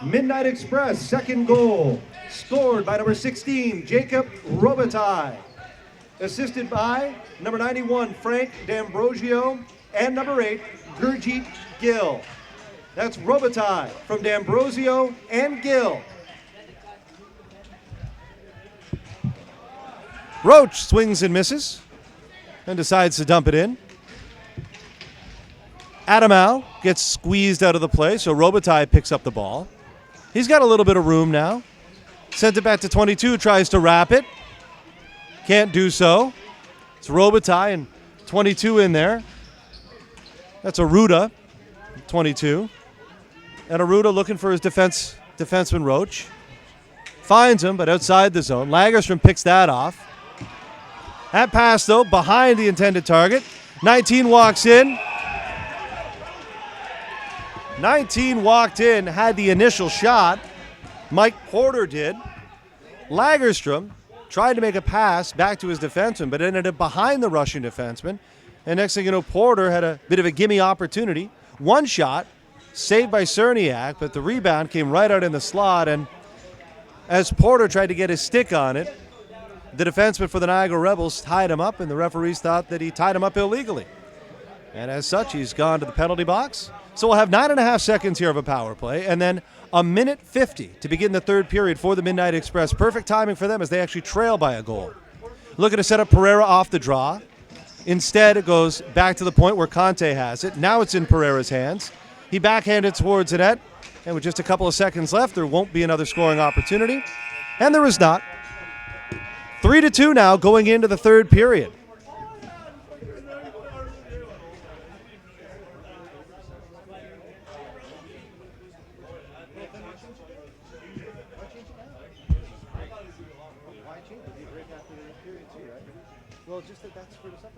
Midnight Express, second goal, scored by number 16, Jacob Robitaille. Assisted by number 91, Frank D'Ambrosio, and number 8, Gurjeet Gill. That's Robitaille from D'Ambrosio and Gill. Roach swings and misses and decides to dump it in. Adamau gets squeezed out of the play, so Robitaille picks up the ball. He's got a little bit of room now. Sent it back to 22, tries to wrap it. Can't do so. It's Robitaille and 22 in there. That's Aruda, 22. And Aruda looking for his defenseman Roach. Finds him, but outside the zone. Lagerstrom picks that off. That pass, though, behind the intended target. 19 walks in. 19 walked in, had the initial shot. Mike Porter did. Lagerstrom tried to make a pass back to his defenseman, but ended up behind the Russian defenseman. And next thing you know, Porter had a bit of a gimme opportunity. One shot, saved by Cerniak, but the rebound came right out in the slot. And as Porter tried to get his stick on it, the defenseman for the Niagara Rebels tied him up, and the referees thought that he tied him up illegally. And as such, he's gone to the penalty box. So we'll have 9.5 seconds here of a power play, and then a minute 50 to begin the third period for the Midnight Express. Perfect timing for them as they actually trail by a goal. Looking to set up Pereira off the draw. Instead, it goes back to the point where Conte has it. Now it's in Pereira's hands. He backhanded towards the net, and with just a couple of seconds left, there won't be another scoring opportunity. And there is not. 3-2 now going into the third period. Well, just that screwed us up.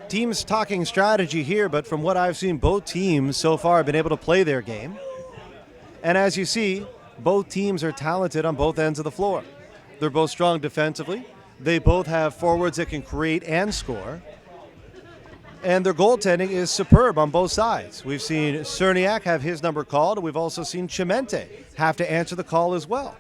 Teams talking strategy here, but from what I've seen, both teams so far have been able to play their game. And as you see, both teams are talented on both ends of the floor. They're both strong defensively. They both have forwards that can create and score. And their goaltending is superb on both sides. We've seen Cerniak have his number called, and we've also seen Chimente have to answer the call as well.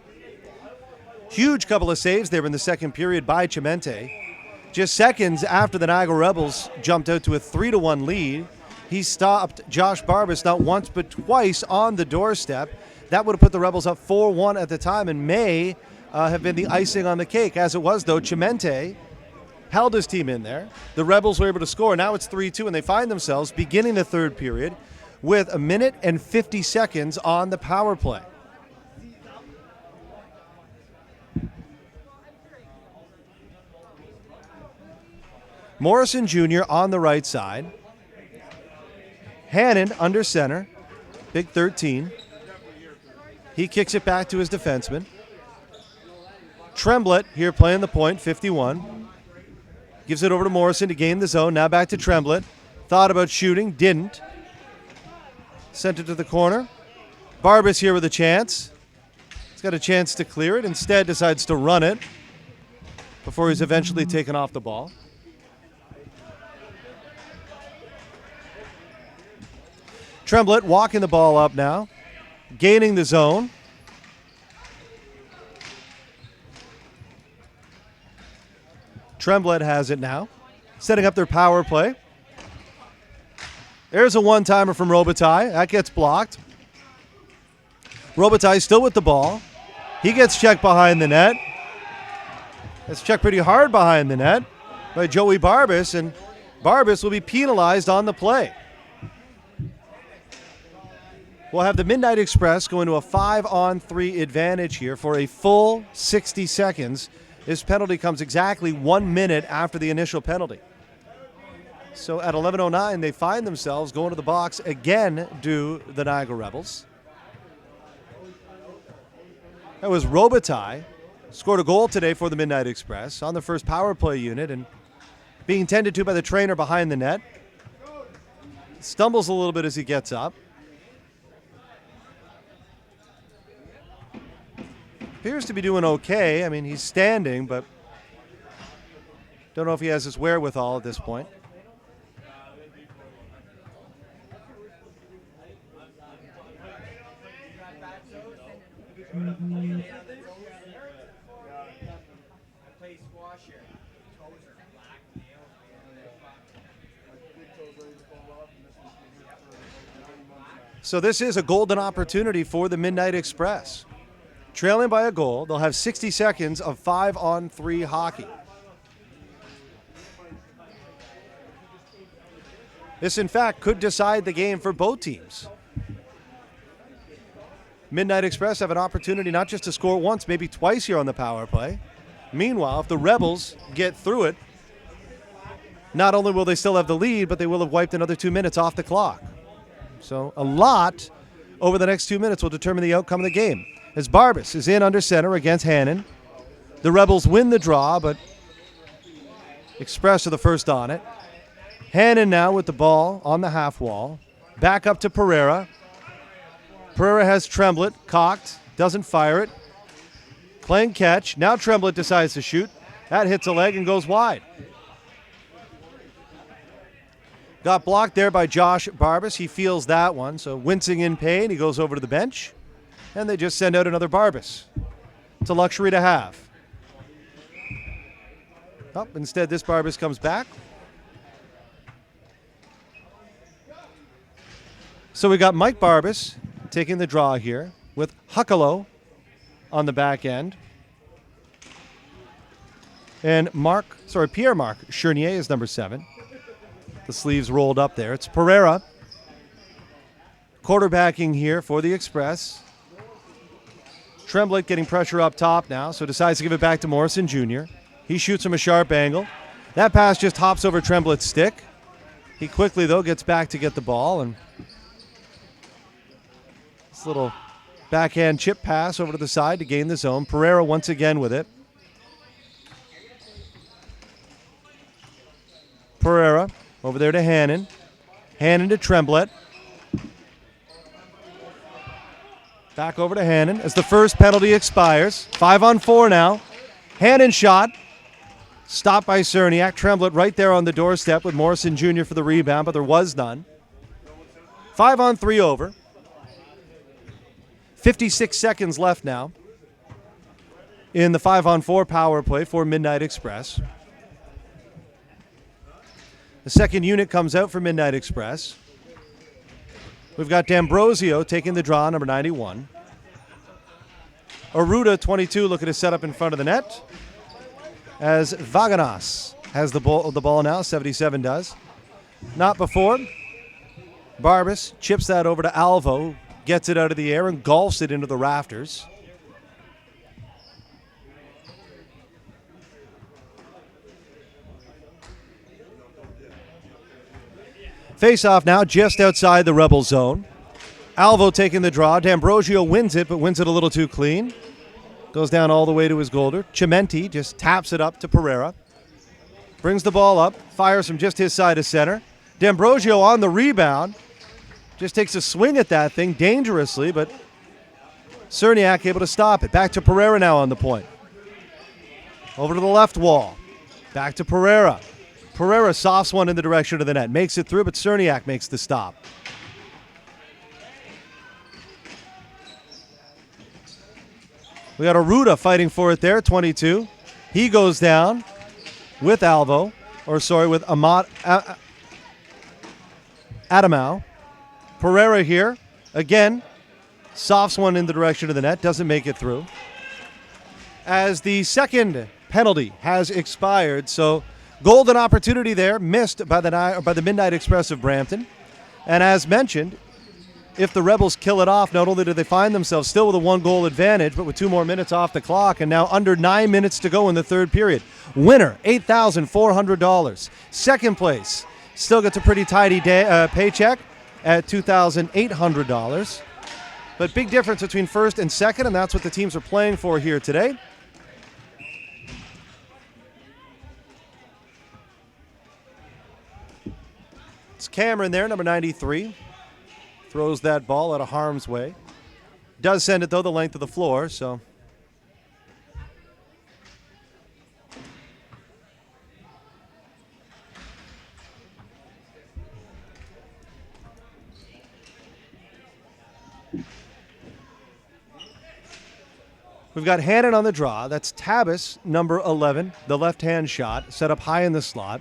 Huge couple of saves there in the second period by Chimente. Just seconds after the Niagara Rebels jumped out to a 3-1 lead, he stopped Josh Barbas not once but twice on the doorstep. That would have put the Rebels up 4-1 at the time and may have been the icing on the cake. As it was, though, Chimente held his team in there. The Rebels were able to score. Now it's 3-2, and they find themselves beginning the third period with a minute and 50 seconds on the power play. Morrison Jr. on the right side. Hannon under center. Big 13. He kicks it back to his defenseman. Tremblett here playing the point, 51. Gives it over to Morrison to gain the zone. Now back to Tremblett. Thought about shooting, didn't. Sent it to the corner. Barbas here with a chance. He's got a chance to clear it. Instead decides to run it before he's eventually taken off the ball. Tremblett walking the ball up now, gaining the zone. Tremblett has it now, setting up their power play. There's a one-timer from Robitaille. That gets blocked. Robitaille still with the ball. He gets checked behind the net. That's checked pretty hard behind the net by Joey Barbas, and Barbas will be penalized on the play. We'll have the Midnight Express go into a 5-on-3 advantage here for a full 60 seconds. This penalty comes exactly 1 minute after the initial penalty. So at 11:09, they find themselves going to the box again, do the Niagara Rebels. That was Robitaille scored a goal today for the Midnight Express on the first power play unit and being tended to by the trainer behind the net. Stumbles a little bit as he gets up. Appears to be doing okay. I mean, he's standing, but don't know if he has his wherewithal at this point. So this is a golden opportunity for the Midnight Express. Trailing by a goal, they'll have 60 seconds of 5-on-3 hockey. This, in fact, could decide the game for both teams. Midnight Express have an opportunity not just to score once, maybe twice here on the power play. Meanwhile, if the Rebels get through it, not only will they still have the lead, but they will have wiped another 2 minutes off the clock. So a lot over the next 2 minutes will determine the outcome of the game. As Barbas is in under center against Hannon. The Rebels win the draw, but Express are the first on it. Hannon now with the ball on the half wall. Back up to Pereira. Pereira has Tremblett, cocked, doesn't fire it. Playing catch. Now Tremblett decides to shoot. That hits a leg and goes wide. Got blocked there by Josh Barbas. He feels that one, so wincing in pain, he goes over to the bench, and they just send out another Barbas. It's a luxury to have. Oh, instead, this Barbas comes back. So we got Mike Barbas taking the draw here with Huckalo on the back end. And Pierre-Marc Chernier is number 7. The sleeves rolled up there. It's Pereira quarterbacking here for the Express. Tremblett getting pressure up top now, so decides to give it back to Morrison Jr. He shoots from a sharp angle. That pass just hops over Tremblett's stick. He quickly, though, gets back to get the ball, and this little backhand chip pass over to the side to gain the zone. Pereira once again with it. Pereira over there to Hannon. Hannon to Tremblett. Back over to Hannon as the first penalty expires. 5-on-4 now. Hannon shot. Stopped by Cerniak. Tremblett right there on the doorstep with Morrison Jr. for the rebound, but there was none. 5-on-3 over. 56 seconds left now in the 5-on-4 power play for Midnight Express. The second unit comes out for Midnight Express. We've got D'Ambrosio taking the draw, number 91. Aruda, 22, looking to set up in front of the net. As Vaganas has the ball now, 77 does. Not before. Barbas chips that over to Alvo, gets it out of the air and golfs it into the rafters. Face-off now just outside the Rebel zone. Alvo taking the draw. D'Ambrosio wins it, but wins it a little too clean. Goes down all the way to his goaler. Chimenti just taps it up to Pereira. Brings the ball up. Fires from just his side of center. D'Ambrosio on the rebound. Just takes a swing at that thing dangerously, but Cerniak able to stop it. Back to Pereira now on the point. Over to the left wall. Back to Pereira. Pereira softs one in the direction of the net. Makes it through, but Cerniak makes the stop. We got Aruda fighting for it there, 22. He goes down with with Adamau. Pereira here, again, softs one in the direction of the net, doesn't make it through. As the second penalty has expired, so golden opportunity there, missed by the Midnight Express of Brampton. And as mentioned, if the Rebels kill it off, not only do they find themselves still with a 1-goal advantage, but with 2 more minutes off the clock and now under 9 minutes to go in the third period. Winner, $8,400. Second place, still gets a pretty tidy paycheck at $2,800. But big difference between first and second, and that's what the teams are playing for here today. It's Cameron there, number 93. Throws that ball out of harm's way. Does send it, though, the length of the floor, so. We've got Hannon on the draw. That's Tabas, number 11, the left-hand shot, set up high in the slot.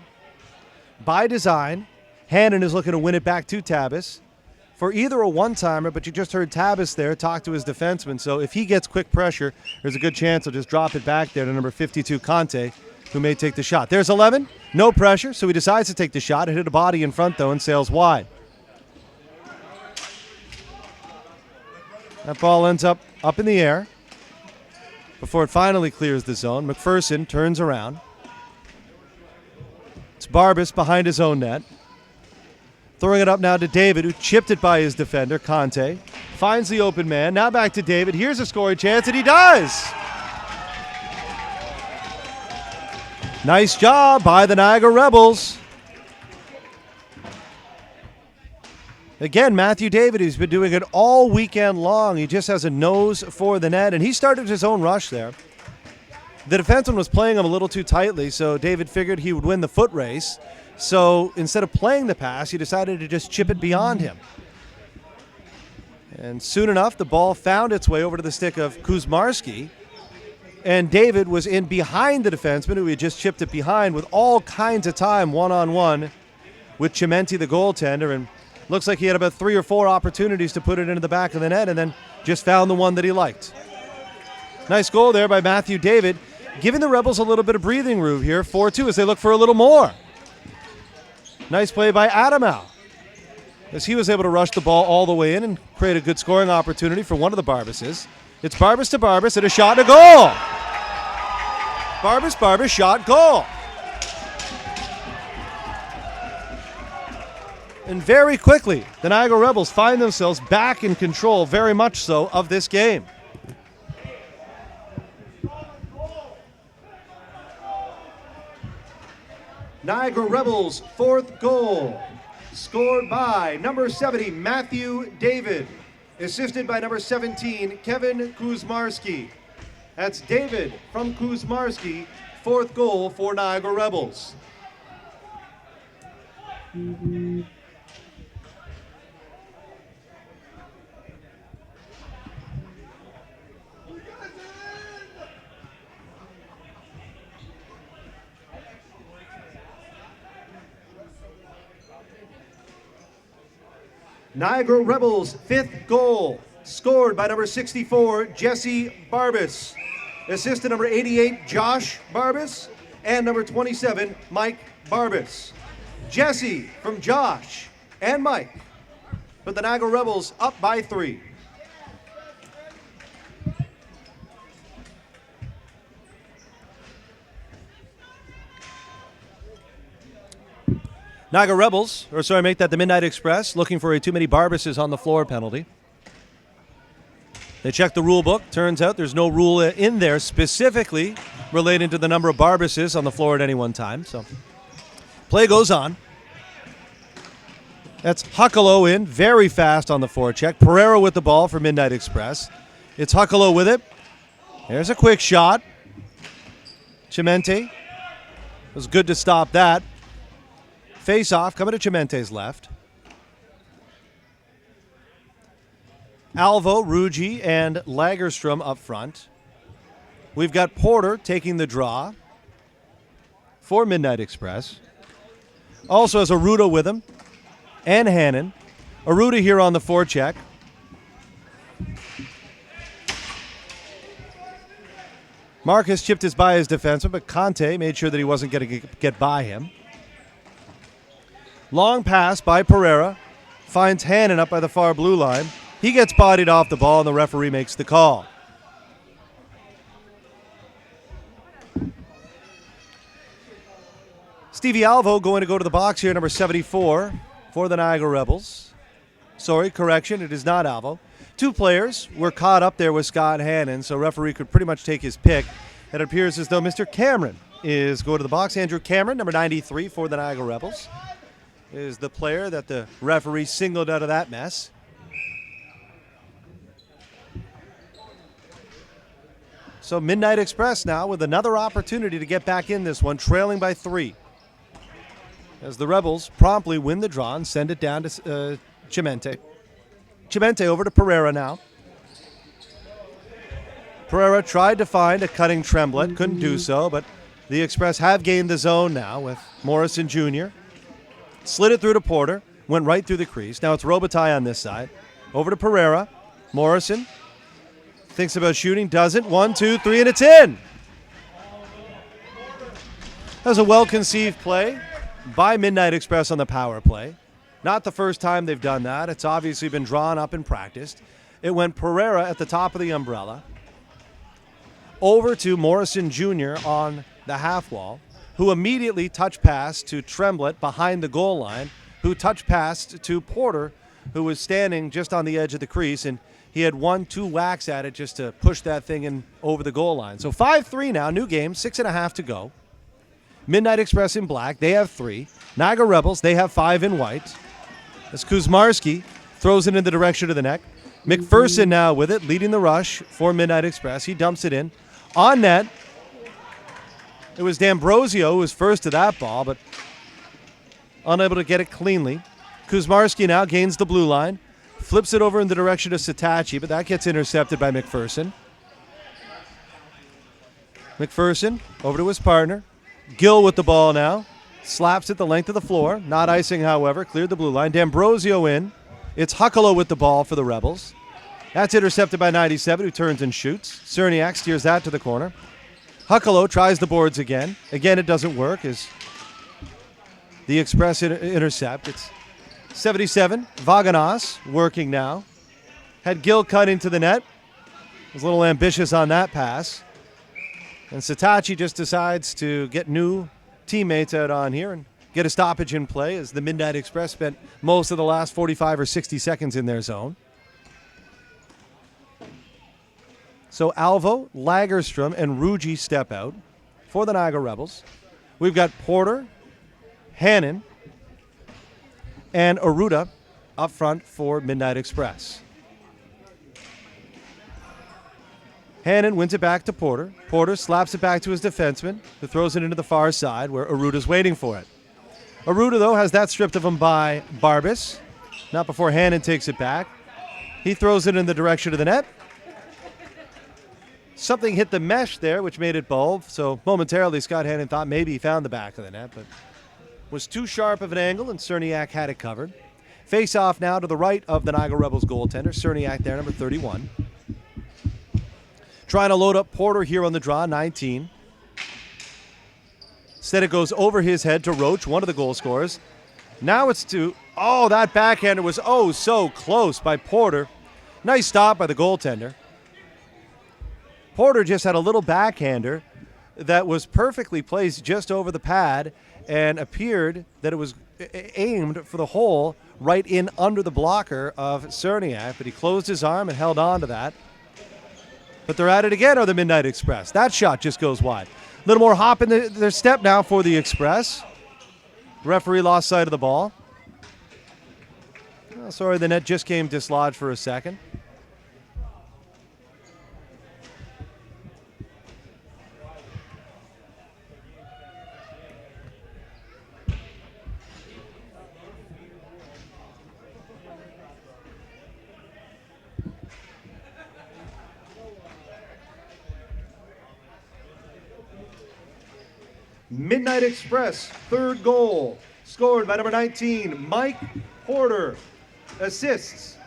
By design, Hannon is looking to win it back to Tabas for either a one-timer, but you just heard Tabas there talk to his defenseman, so if he gets quick pressure, there's a good chance he'll just drop it back there to number 52, Conte, who may take the shot. There's 11, no pressure, so he decides to take the shot. It hit a body in front, though, and sails wide. That ball ends up in the air before it finally clears the zone. McPherson turns around. It's Barbas behind his own net. Throwing it up now to David, who chipped it by his defender, Conte. Finds the open man. Now back to David. Here's a scoring chance, and he does! Nice job by the Niagara Rebels. Again, Matthew David, who's been doing it all weekend long. He just has a nose for the net, and he started his own rush there. The defenseman was playing him a little too tightly, so David figured he would win the foot race. So instead of playing the pass, he decided to just chip it beyond him. And soon enough, the ball found its way over to the stick of Kuzmarski, and David was in behind the defenseman, who he had just chipped it behind, with all kinds of time one-on-one with Chimenti, the goaltender, and looks like he had about 3 or 4 opportunities to put it into the back of the net and then just found the one that he liked. Nice goal there by Matthew David, giving the Rebels a little bit of breathing room here, 4-2, as they look for a little more. Nice play by Adamau, as he was able to rush the ball all the way in and create a good scoring opportunity for one of the Barbases. It's Barbas to Barbas, and a shot and a goal. Barbas, shot, goal. And very quickly, the Niagara Rebels find themselves back in control, very much so, of this game. Niagara Rebels' 4th goal, scored by number 70, Matthew David, assisted by number 17, Kevin Kuzmarski. That's David from Kuzmarski, 4th goal for Niagara Rebels. Niagara Rebels' 5th goal, scored by number 64, Jesse Barbas. Assisted number 88, Josh Barbas, and number 27, Mike Barbas. Jesse from Josh and Mike, but the Niagara Rebels up by 3. Niagara Rebels, the Midnight Express, looking for a too many Barbases on the floor penalty. They check the rule book. Turns out there's no rule in there specifically relating to the number of Barbases on the floor at any one time. So play goes on. That's Huckalo in, very fast on the forecheck. Pereira with the ball for Midnight Express. It's Huckalo with it. There's a quick shot. Chimenti. It was good to stop that. Face-off coming to Chimente's left. Alvo, Ruggi, and Lagerstrom up front. We've got Porter taking the draw for Midnight Express. Also has Aruda with him and Hannon. Aruda here on the forecheck. Marcus chipped his by his defenseman, but Conte made sure that he wasn't going to get by him. Long pass by Pereira. Finds Hannon up by the far blue line. He gets bodied off the ball, and the referee makes the call. Stevie Alvo going to go to the box here, number 74 for the Niagara Rebels. Sorry, correction, it is not Alvo. 2 players were caught up there with Scott Hannon, so referee could pretty much take his pick. It appears as though Mr. Cameron is going to the box. Andrew Cameron, number 93 for the Niagara Rebels. is the player that the referee singled out of that mess. So Midnight Express now with another opportunity to get back in this one, trailing by 3. As the Rebels promptly win the draw and send it down to Chimente. Chimente over to Pereira now. Pereira tried to find a cutting Tremblett, couldn't do so, but the Express have gained the zone now with Morrison Jr. Slid it through to Porter, went right through the crease. Now it's Robitaille on this side. Over to Pereira. Morrison thinks about shooting, doesn't. 1, 2, 3, and it's in. That was a well-conceived play by Midnight Express on the power play. Not the first time they've done that. It's obviously been drawn up and practiced. It went Pereira at the top of the umbrella. Over to Morrison Jr. on the half wall, who immediately touch passed to Tremblett behind the goal line, who touch passed to Porter, who was standing just on the edge of the crease, and he had 1-2 whacks at it just to push that thing in over the goal line. So 5-3 now, new game, 6.5 to go. Midnight Express in black, they have 3. Niagara Rebels, they have 5 in white. As Kuzmarski throws it in the direction of the net. McPherson now with it, leading the rush for Midnight Express. He dumps it in. On net, it was D'Ambrosio who was first to that ball, but unable to get it cleanly. Kuzmarski now gains the blue line, flips it over in the direction of Satachi, but that gets intercepted by McPherson. McPherson over to his partner. Gill with the ball now. Slaps it the length of the floor. Not icing, however. Cleared the blue line. D'Ambrosio in. It's Huckalo with the ball for the Rebels. That's intercepted by 97, who turns and shoots. Cerniak steers that to the corner. Huckalo tries the boards again. Again, it doesn't work as the Express intercept. It's 77. Vaganas working now. Had Gill cut into the net. Was a little ambitious on that pass. And Satachi just decides to get new teammates out on here and get a stoppage in play as the Midnight Express spent most of the last 45 or 60 seconds in their zone. So Alvo, Lagerstrom, and Rugi step out for the Niagara Rebels. We've got Porter, Hannon, and Aruda up front for Midnight Express. Hannon wins it back to Porter. Porter slaps it back to his defenseman, who throws it into the far side where Aruda's waiting for it. Aruda, though, has that stripped of him by Barbas. Not before Hannon takes it back. He throws it in the direction of the net. Something hit the mesh there, which made it bulb. So momentarily, Scott Hannon thought maybe he found the back of the net, but was too sharp of an angle, and Cerniak had it covered. Face off now to the right of the Niagara Rebels goaltender. Cerniak there, number 31. Trying to load up Porter here on the draw, 19. Instead, it goes over his head to Roach, one of the goal scorers. Now it's to, oh, that backhander was oh so close by Porter. Nice stop by the goaltender. Porter just had a little backhander that was perfectly placed just over the pad and appeared that it was aimed for the hole right in under the blocker of Cerniak, but he closed his arm and held on to that. But they're at it again, are the Midnight Express. That shot just goes wide. A little more hop in their step now for the Express. Referee lost sight of the ball. Oh, sorry, the net just came dislodged for a second. Midnight Express, third goal, scored by number 19, Mike Porter. Assists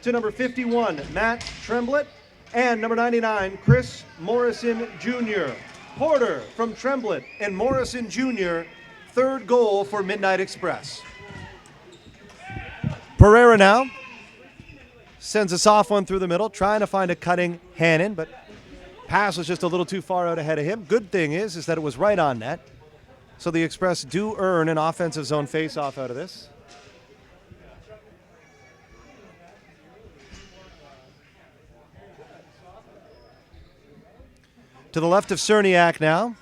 to number 51, Matt Tremblett, and number 99, Chris Morrison Jr. Porter from Tremblett and Morrison Jr., third goal for Midnight Express. Pereira now sends a soft one through the middle, trying to find a cutting Hannon, but pass was just a little too far out ahead of him. Good thing is that it was right on net. So the Express do earn an offensive zone face-off out of this. To the left of Cerniak now.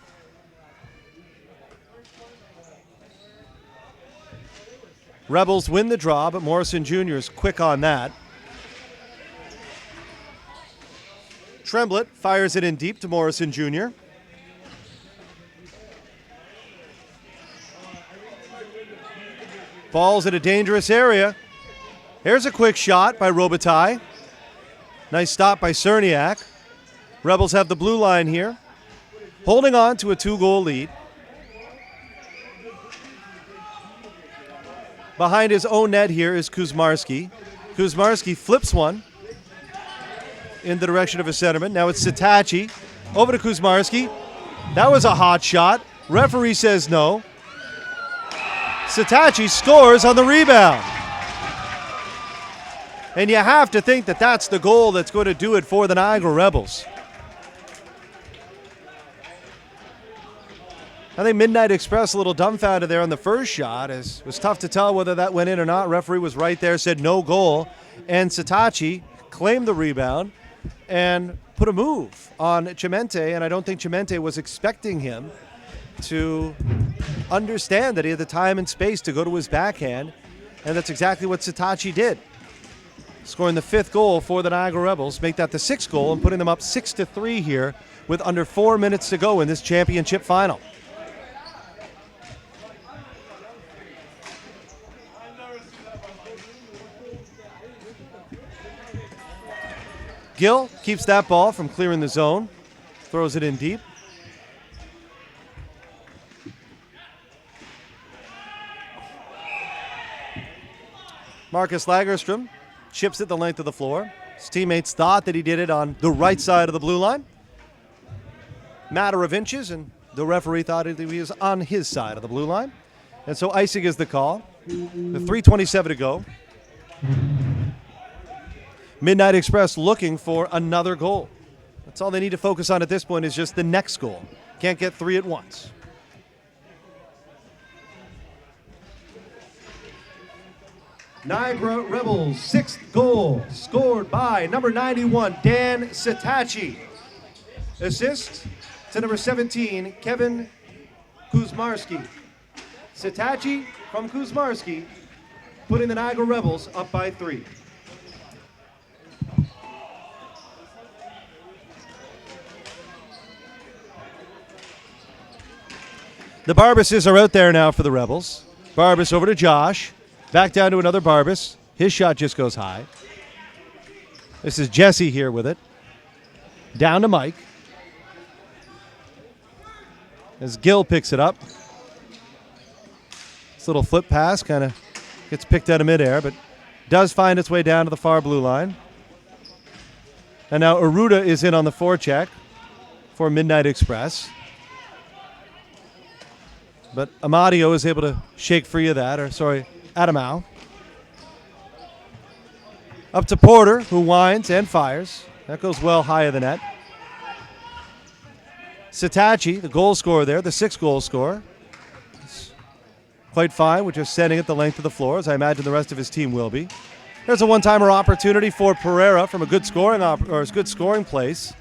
Rebels win the draw, but Morrison Jr. is quick on that. Tremblett fires it in deep to Morrison Jr. Ball's in a dangerous area. Here's a quick shot by Robitaille. Nice stop by Cerniak. Rebels have the blue line here, holding on to a 2-goal lead. Behind his own net here is Kuzmarski. Kuzmarski flips one in the direction of a centerman. Now it's Sitachi. Over to Kuzmarski. That was a hot shot. Referee says no. Sitachi scores on the rebound. And you have to think that that's the goal that's going to do it for the Niagara Rebels. I think Midnight Express a little dumbfounded there on the first shot. It was tough to tell whether that went in or not. Referee was right there, said no goal. And Sitachi claimed the rebound and put a move on Chimente. And I don't think Chimente was expecting him to understand that he had the time and space to go to his backhand. And that's exactly what Sitachi did. Scoring the 5th goal for the Niagara Rebels, make that the 6th goal and putting them up 6-3 here with under 4 minutes to go in this championship final. Gill keeps that ball from clearing the zone, throws it in deep. Marcus Lagerstrom chips it the length of the floor. His teammates thought that he did it on the right side of the blue line. Matter of inches, and the referee thought he was on his side of the blue line. And so icing is the call. With 3:27 to go. Midnight Express looking for another goal. That's all they need to focus on at this point is just the next goal. Can't get 3 at once. Niagara Rebels 6th goal scored by number 91, Dan Sitachi. Assist to number 17, Kevin Kuzmarski. Sitachi from Kuzmarski, putting the Niagara Rebels up by 3. The Barbases are out there now for the Rebels. Barbas over to Josh. Back down to another Barbas. His shot just goes high. This is Jesse here with it. Down to Mike. As Gill picks it up. This little flip pass kind of gets picked out of midair, but does find its way down to the far blue line. And now Aruda is in on the forecheck for Midnight Express. But Amadio is able to shake free of that, Adamau. Up to Porter, who winds and fires. That goes well high of the net. Sitachi, the goal scorer there, the 6th goal scorer. It's quite fine with just sending it the length of the floor, as I imagine the rest of his team will be. There's a one-timer opportunity for Pereira from a good scoring place.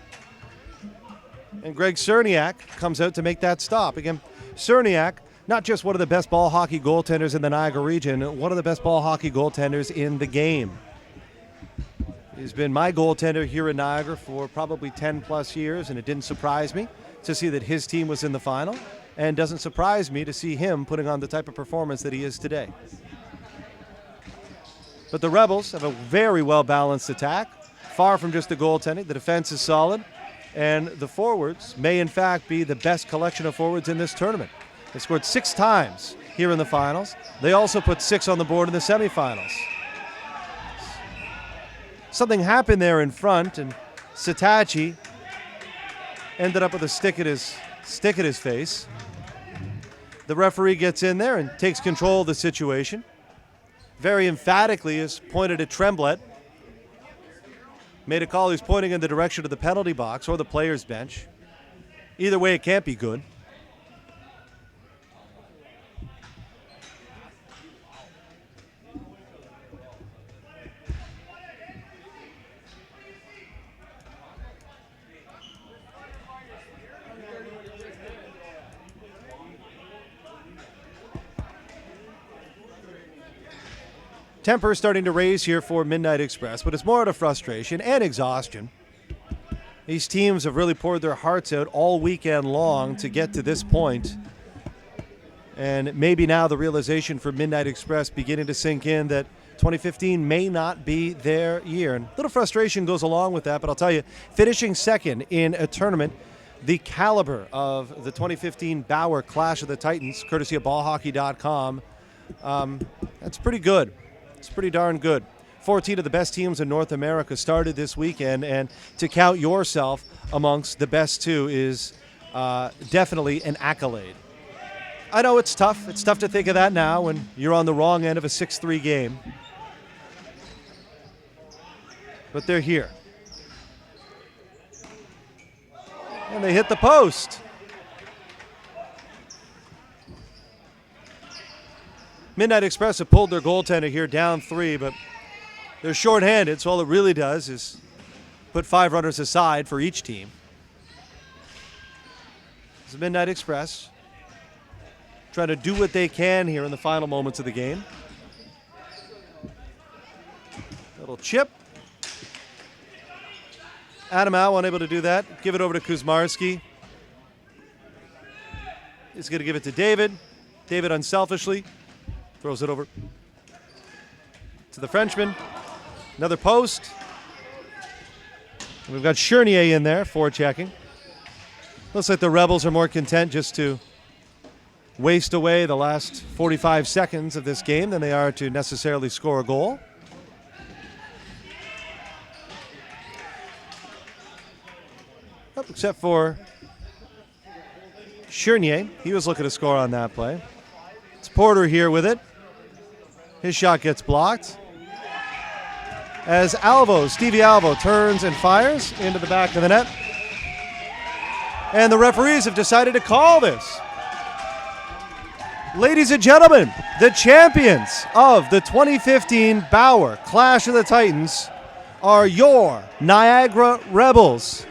And Greg Cerniak comes out to make that stop. Again, Cerniak, not just one of the best ball hockey goaltenders in the Niagara region, one of the best ball hockey goaltenders in the game. He's been my goaltender here in Niagara for probably 10 plus years, and it didn't surprise me to see that his team was in the final, and doesn't surprise me to see him putting on the type of performance that he is today. But the Rebels have a very well-balanced attack, far from just the goaltending. The defense is solid, and the forwards may in fact be the best collection of forwards in this tournament. They scored 6 times here in the finals. They also put 6 on the board in the semifinals. Something happened there in front, and Sitachi ended up with a stick at his face. The referee gets in there and takes control of the situation. Very emphatically is pointed at Tremblett. Made a call. He's pointing in the direction of the penalty box or the player's bench. Either way, it can't be good. temper is starting to raise here for Midnight Express, but it's more out of frustration and exhaustion. These teams have really poured their hearts out all weekend long to get to this point. And maybe now the realization for Midnight Express beginning to sink in that 2015 may not be their year. And a little frustration goes along with that, but I'll tell you, finishing second in a tournament the caliber of the 2015 Bauer Clash of the Titans, courtesy of Ballhockey.com, that's pretty good. It's pretty darn good. 14 of the best teams in North America started this weekend, and to count yourself amongst the best two is definitely an accolade. I know it's tough. It's tough to think of that now when you're on the wrong end of a 6-3 game. But they're here. And they hit the post. Midnight Express have pulled their goaltender here down 3, but they're shorthanded, so all it really does is put 5 runners aside for each team. It's the Midnight Express trying to do what they can here in the final moments of the game. Little chip. Adamau unable to do that. Give it over to Kuzmarski. He's going to give it to David. David unselfishly throws it over to the Frenchman. Another post. And we've got Chernier in there forechecking. Looks like the Rebels are more content just to waste away the last 45 seconds of this game than they are to necessarily score a goal. Except for Chernier. He was looking to score on that play. It's Porter here with it. His shot gets blocked. As Stevie Alvo turns and fires into the back of the net. And the referees have decided to call this. Ladies and gentlemen, the champions of the 2015 Bauer Clash of the Titans are your Niagara Rebels.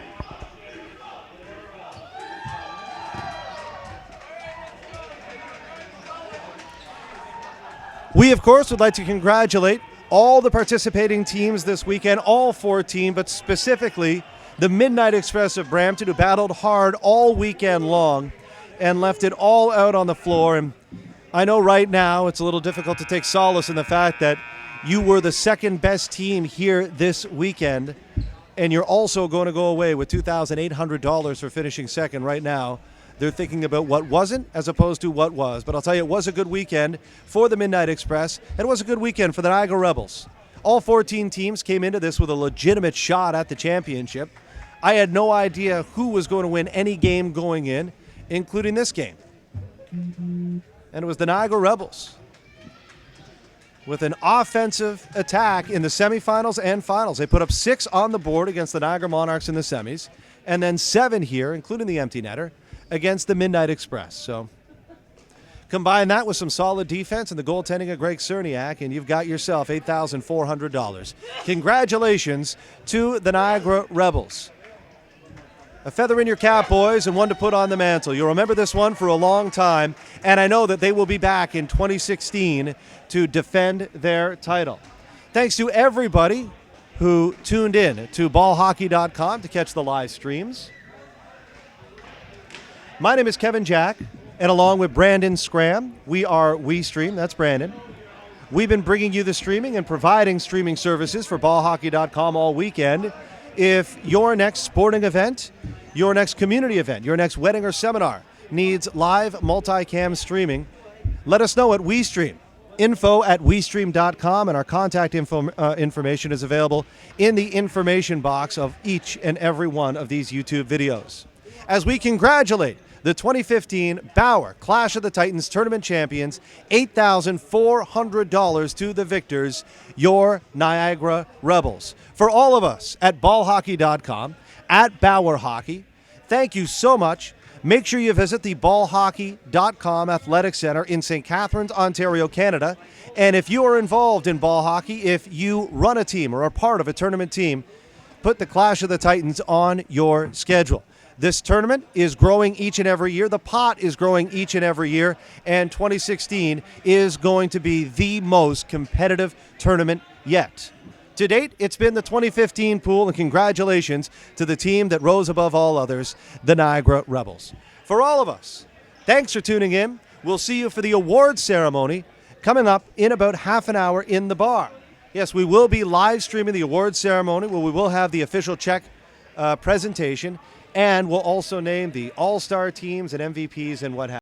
We, of course, would like to congratulate all the participating teams this weekend, all 14, but specifically the Midnight Express of Brampton, who battled hard all weekend long and left it all out on the floor. And I know right now it's a little difficult to take solace in the fact that you were the second best team here this weekend, and you're also going to go away with $2,800 for finishing second right now. They're thinking about what wasn't as opposed to what was. But I'll tell you, it was a good weekend for the Midnight Express, and it was a good weekend for the Niagara Rebels. All 14 teams came into this with a legitimate shot at the championship. I had no idea who was going to win any game going in, including this game. And it was the Niagara Rebels with an offensive attack in the semifinals and finals. They put up 6 on the board against the Niagara Monarchs in the semis, and then 7 here, including the empty netter, against the Midnight Express. So combine that with some solid defense and the goaltending of Greg Cerniak, and you've got yourself $8,400. Congratulations to the Niagara Rebels. A feather in your cap, boys, and one to put on the mantle. You'll remember this one for a long time, and I know that they will be back in 2016 to defend their title. Thanks to everybody who tuned in to Ballhockey.com to catch the live streams. My name is Kevin Jack, and along with Brandon Scram, we are WeeStream. That's Brandon. We've been bringing you the streaming and providing streaming services for Ballhockey.com all weekend. If your next sporting event, your next community event, your next wedding or seminar needs live multicam streaming, let us know at WeeStream. info@WeeStream.com, and our contact information is available in the information box of each and every one of these YouTube videos. As we congratulate the 2015 Bauer Clash of the Titans tournament champions, $8,400 to the victors, your Niagara Rebels. For all of us at Ballhockey.com, at Bauer Hockey, thank you so much. Make sure you visit the Ballhockey.com Athletic Center in St. Catharines, Ontario, Canada. And if you are involved in ball hockey, if you run a team or are part of a tournament team, put the Clash of the Titans on your schedule. This tournament is growing each and every year. The pot is growing each and every year. And 2016 is going to be the most competitive tournament yet. To date, it's been the 2015 pool, and congratulations to the team that rose above all others, the Niagara Rebels. For all of us, thanks for tuning in. We'll see you for the awards ceremony coming up in about half an hour in the bar. Yes, we will be live streaming the awards ceremony where we will have the official check presentation, and we'll also name the all-star teams and MVPs and what have you.